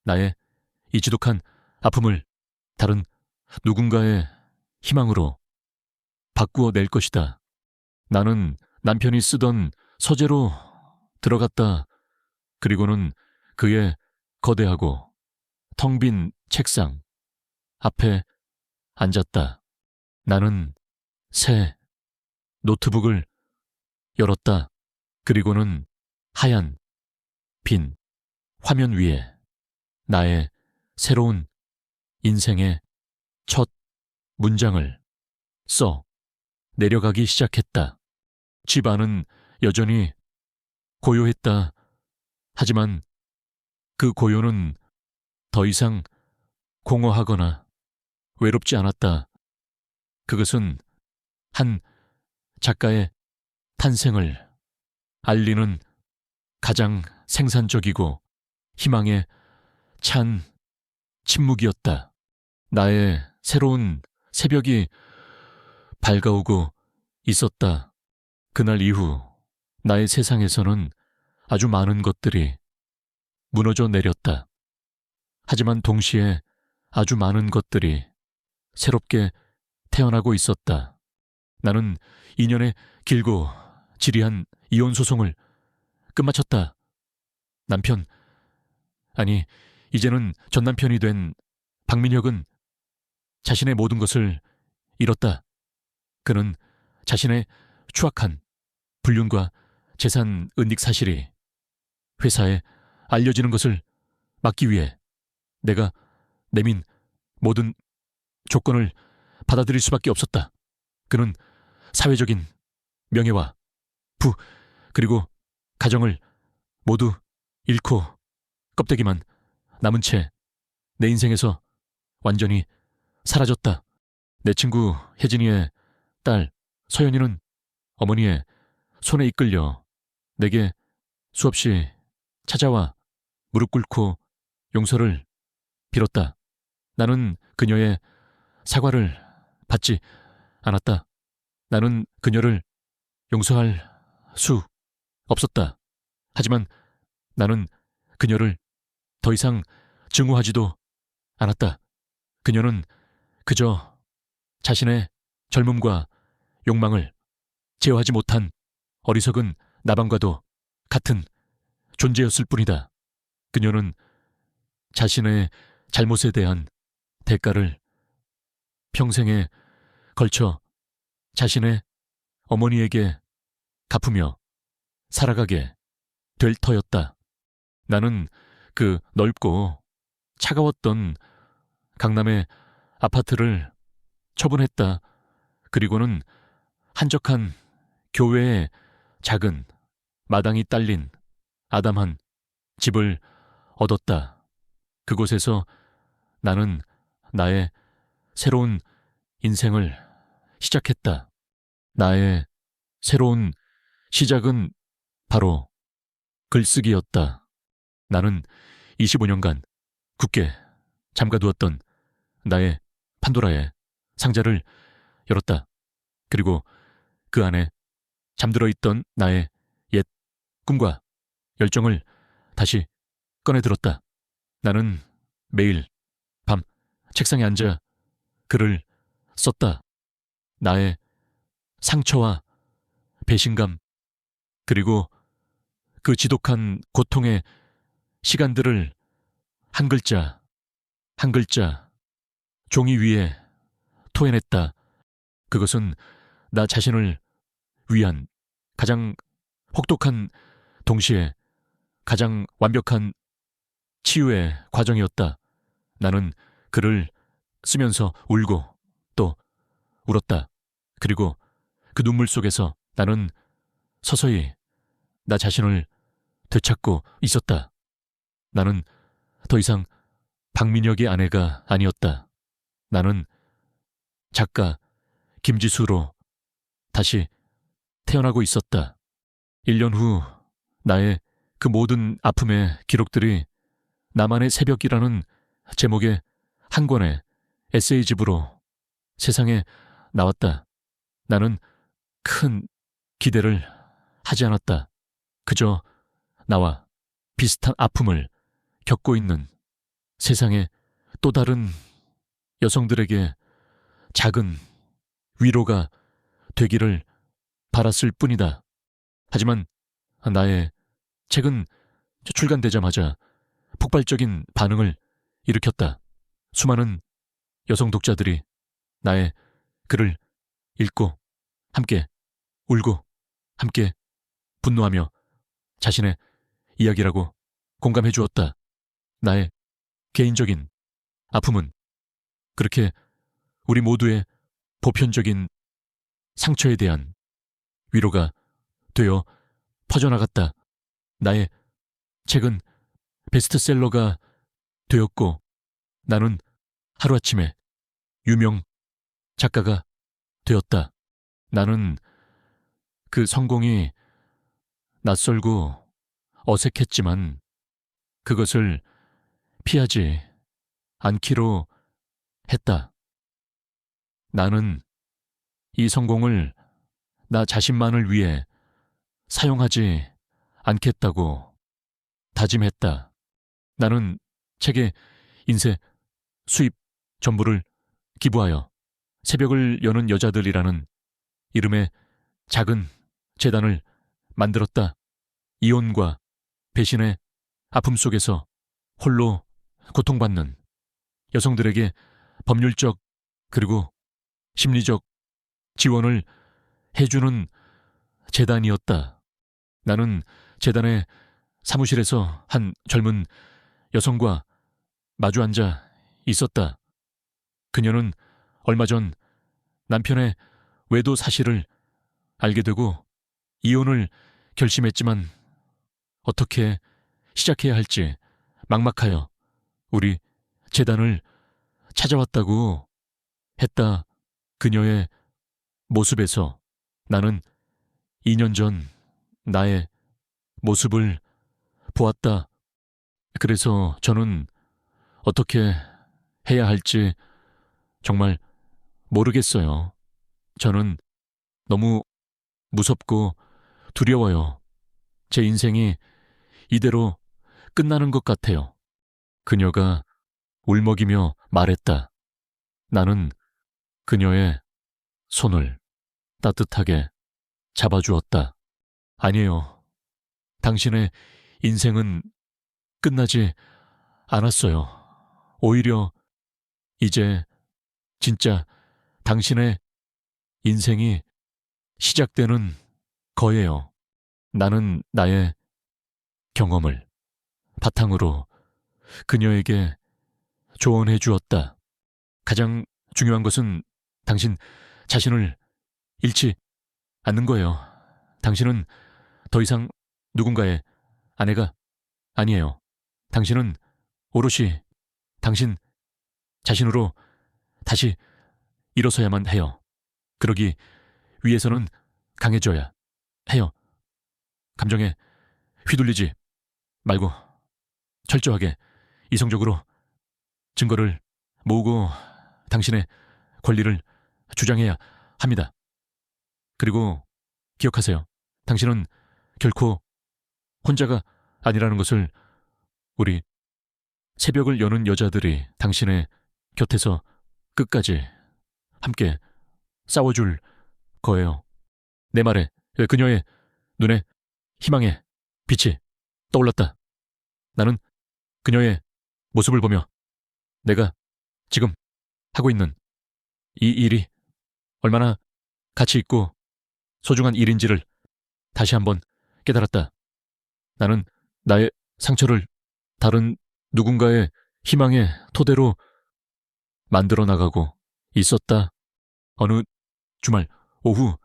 나의 이 지독한 아픔을 다른 누군가의 희망으로 바꾸어 낼 것이다. 나는 남편이 쓰던 서재로 들어갔다. 그리고는 그의 거대하고 텅 빈 책상 앞에 앉았다. 나는 새 노트북을 열었다. 그리고는 하얀 빈 화면 위에 나의 새로운 인생의 첫 문장을 써 내려가기 시작했다. 집 안은 여전히 고요했다. 하지만 그 고요는 더 이상 공허하거나 외롭지 않았다. 그것은 한 작가의 탄생을 알리는 가장 생산적이고 희망에 찬 침묵이었다. 나의 새로운 새벽이 밝아오고 있었다. 그날 이후 나의 세상에서는 아주 많은 것들이 무너져 내렸다. 하지만 동시에 아주 많은 것들이 새롭게 태어나고 있었다. 나는 2년의 길고 지리한 이혼 소송을 끝마쳤다. 남편, 아니, 이제는 전남편이 된 박민혁은 자신의 모든 것을 잃었다. 그는 자신의 추악한 불륜과 재산 은닉 사실이 회사에 알려지는 것을 막기 위해 내가 내민 모든 조건을 받아들일 수밖에 없었다. 그는 사회적인 명예와 부 그리고 가정을 모두 잃고 껍데기만 남은 채 내 인생에서 완전히 사라졌다. 내 친구 혜진이의 딸 서연이는 어머니의 손에 이끌려 내게 수없이 찾아와 무릎 꿇고 용서를 빌었다. 나는 그녀의 사과를 받지 않았다. 나는 그녀를 용서할 수 없었다. 하지만 나는 그녀를 더 이상 증오하지도 않았다. 그녀는 그저 자신의 젊음과 욕망을 제어하지 못한 어리석은 나방과도 같은 존재였을 뿐이다. 그녀는 자신의 잘못에 대한 대가를 평생에 걸쳐 자신의 어머니에게 갚으며 살아가게 될 터였다. 나는 그 넓고 차가웠던 강남의 아파트를 처분했다. 그리고는 한적한 교외의 작은 마당이 딸린 아담한 집을 얻었다. 그곳에서 나는 나의 새로운 인생을 시작했다. 나의 새로운 시작은 바로 글쓰기였다. 나는 25년간 굳게 잠가두었던 나의 판도라의 상자를 열었다. 그리고 그 안에 잠들어 있던 나의 옛 꿈과 열정을 다시 꺼내들었다. 나는 매일 밤 책상에 앉아 글을 썼다. 나의 상처와 배신감, 그리고 그 지독한 고통의 시간들을 한 글자, 한 글자 종이 위에 토해냈다. 그것은 나 자신을 위한 가장 혹독한 동시에 가장 완벽한 치유의 과정이었다. 나는 글을 쓰면서 울고 또 울었다. 그리고 그 눈물 속에서 나는 서서히 나 자신을 되찾고 있었다. 나는 더 이상 박민혁의 아내가 아니었다. 나는 작가 김지수로 다시 태어나고 있었다. 1년 후 나의 그 모든 아픔의 기록들이 나만의 새벽이라는 제목의 한 권의 에세이집으로 세상에 나왔다. 나는 큰 기대를 하지 않았다. 그저 나와 비슷한 아픔을 겪고 있는 세상의 또 다른 여성들에게 작은 위로가 되기를 바랐을 뿐이다. 하지만 나의 책은 출간되자마자 폭발적인 반응을 일으켰다. 수많은 여성 독자들이 나의 글을 읽고 함께 울고 함께 분노하며 자신의 이야기라고 공감해 주었다. 나의 개인적인 아픔은 그렇게 우리 모두의 보편적인 상처에 대한 위로가 되어 퍼져나갔다. 나의 책은 베스트셀러가 되었고 나는 하루아침에 유명 작가가 되었다. 나는 그 성공이 낯설고 어색했지만 그것을 피하지 않기로 했다. 나는 이 성공을 나 자신만을 위해 사용하지 않겠다고 다짐했다. 나는 책의 인쇄, 수입, 전부를 기부하여 새벽을 여는 여자들이라는 이름의 작은 재단을 만들었다. 이혼과 배신의 아픔 속에서 홀로 고통받는 여성들에게 법률적 그리고 심리적 지원을 해주는 재단이었다. 나는 재단의 사무실에서 한 젊은 여성과 마주 앉아 있었다. 그녀는 얼마 전 남편의 외도 사실을 알게 되고 이혼을 결심했지만 어떻게 시작해야 할지 막막하여 우리 재단을 찾아왔다고 했다. 그녀의 모습에서 나는 2년 전 나의 모습을 보았다. 그래서 저는 어떻게 해야 할지 정말 모르겠어요. 저는 너무 무섭고 두려워요. 제 인생이 이대로 끝나는 것 같아요. 그녀가 울먹이며 말했다. 나는 그녀의 손을 따뜻하게 잡아주었다. 아니에요. 당신의 인생은 끝나지 않았어요. 오히려 이제 진짜 당신의 인생이 시작되는 거예요. 나는 나의 경험을 바탕으로 그녀에게 조언해 주었다. 가장 중요한 것은 당신 자신을 잃지 않는 거예요. 당신은 더 이상 누군가의 아내가 아니에요. 당신은 오롯이 당신 자신으로 다시 일어서야만 해요. 그러기 위해서는 강해져야 해요. 감정에 휘둘리지 말고 철저하게 이성적으로 증거를 모으고 당신의 권리를 주장해야 합니다. 그리고 기억하세요. 당신은 결코 혼자가 아니라는 것을 우리 새벽을 여는 여자들이 당신의 곁에서 끝까지 함께 싸워줄 거예요. 내 말에 그녀의 눈에 희망의 빛이 떠올랐다. 나는 그녀의 모습을 보며 내가 지금 하고 있는 이 일이 얼마나 가치 있고 소중한 일인지를 다시 한번 깨달았다. 나는 나의 상처를 다른 누군가의 희망의 토대로 만들어 나가고 있었다. 어느 주말 오후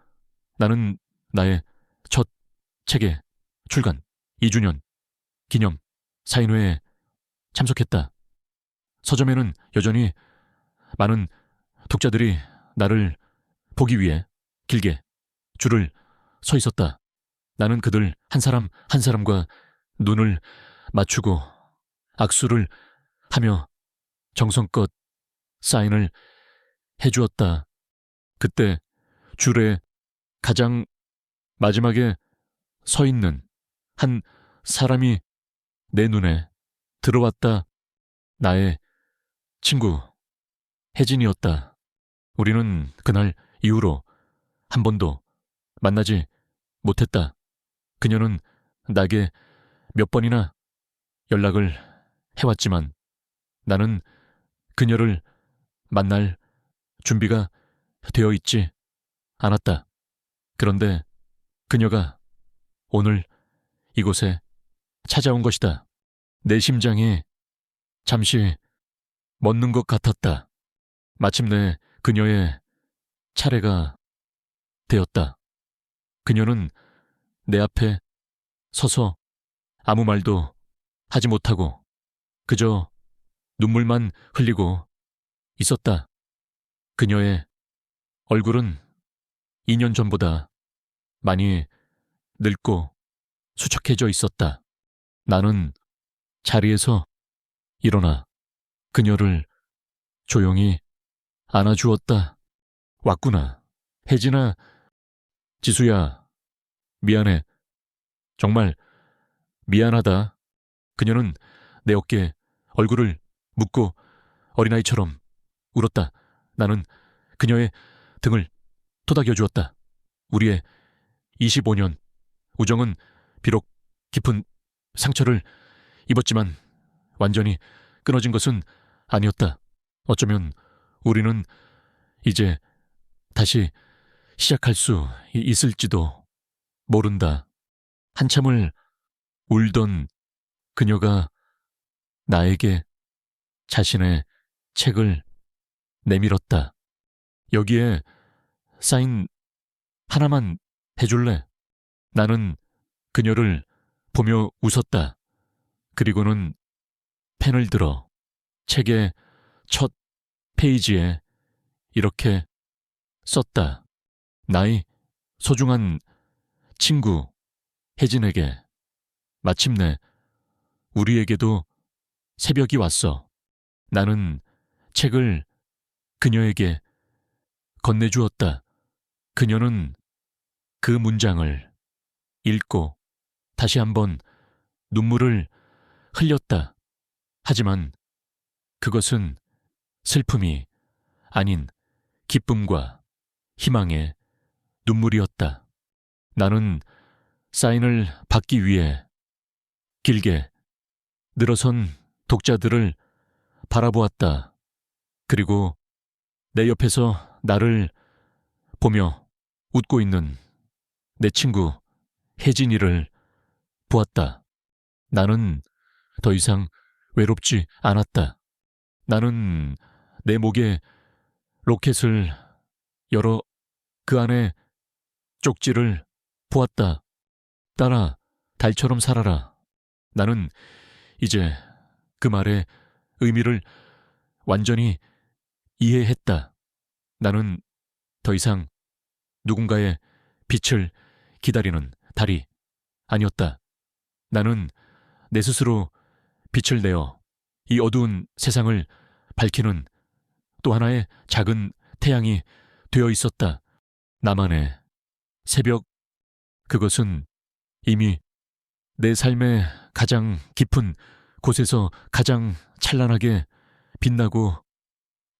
나는 나의 첫 책의 출간 2주년 기념 사인회에 참석했다. 서점에는 여전히 많은 독자들이 나를 보기 위해 길게 줄을 서 있었다. 나는 그들 한 사람 한 사람과 눈을 맞추고 악수를 하며 정성껏 사인을 해주었다. 그때 줄에 가장 마지막에 서 있는 한 사람이 내 눈에 들어왔다. 나의 친구 혜진이었다. 우리는 그날 이후로 한 번도 만나지 못했다. 그녀는 나에게 몇 번이나 연락을 해왔지만 나는 그녀를 만날 준비가 되어 있지 않았다. 그런데 그녀가 오늘 이곳에 찾아온 것이다. 내 심장이 잠시 멎는 것 같았다. 마침내 그녀의 차례가 되었다. 그녀는 내 앞에 서서 아무 말도 하지 못하고 그저 눈물만 흘리고 있었다. 그녀의 얼굴은 2년 전보다 많이 늙고 수척해져 있었다. 나는 자리에서 일어나 그녀를 조용히 안아주었다. 왔구나. 혜진아, 지수야, 미안해. 정말 미안하다. 그녀는 내 어깨에 얼굴을 묻고 어린아이처럼 울었다. 나는 그녀의 등을 토닥여 주었다. 우리의 25년 우정은 비록 깊은 상처를 입었지만 완전히 끊어진 것은 아니었다. 어쩌면 우리는 이제 다시 시작할 수 있을지도 모른다. 한참을 울던 그녀가 나에게 자신의 책을 내밀었다. 여기에 사인 하나만 해줄래? 나는 그녀를 보며 웃었다. 그리고는 펜을 들어 책의 첫 페이지에 이렇게 썼다. 나의 소중한 친구 혜진에게 마침내 우리에게도 새벽이 왔어. 나는 책을 그녀에게 건네주었다. 그녀는 그 문장을 읽고 다시 한번 눈물을 흘렸다. 하지만 그것은 슬픔이 아닌 기쁨과 희망의 눈물이었다. 나는 사인을 받기 위해 길게 늘어선 독자들을 바라보았다. 그리고 내 옆에서 나를 보며 웃고 있는 내 친구 혜진이를 보았다. 나는 더 이상 외롭지 않았다. 나는 내 목에 로켓을 열어 그 안에 쪽지를 보았다. 딸아, 달처럼 살아라. 나는 이제 그 말의 의미를 완전히 이해했다. 나는 더 이상 누군가의 빛을 기다리는 달이 아니었다. 나는 내 스스로 빛을 내어 이 어두운 세상을 밝히는 또 하나의 작은 태양이 되어 있었다. 나만의 새벽, 그것은 이미 내 삶의 가장 깊은 곳에서 가장 찬란하게 빛나고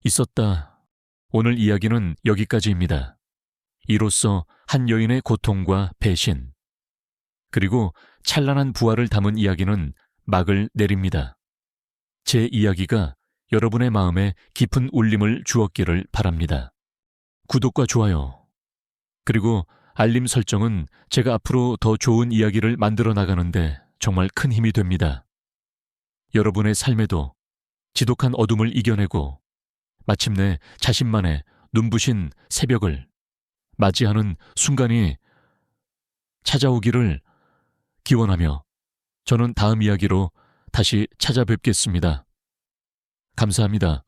있었다. 오늘 이야기는 여기까지입니다. 이로써 한 여인의 고통과 배신, 그리고 찬란한 부활을 담은 이야기는 막을 내립니다. 제 이야기가 여러분의 마음에 깊은 울림을 주었기를 바랍니다. 구독과 좋아요, 그리고 알림 설정은 제가 앞으로 더 좋은 이야기를 만들어 나가는데 정말 큰 힘이 됩니다. 여러분의 삶에도 지독한 어둠을 이겨내고 마침내 자신만의 눈부신 새벽을 맞이하는 순간이 찾아오기를 기원하며 저는 다음 이야기로 다시 찾아뵙겠습니다. 감사합니다.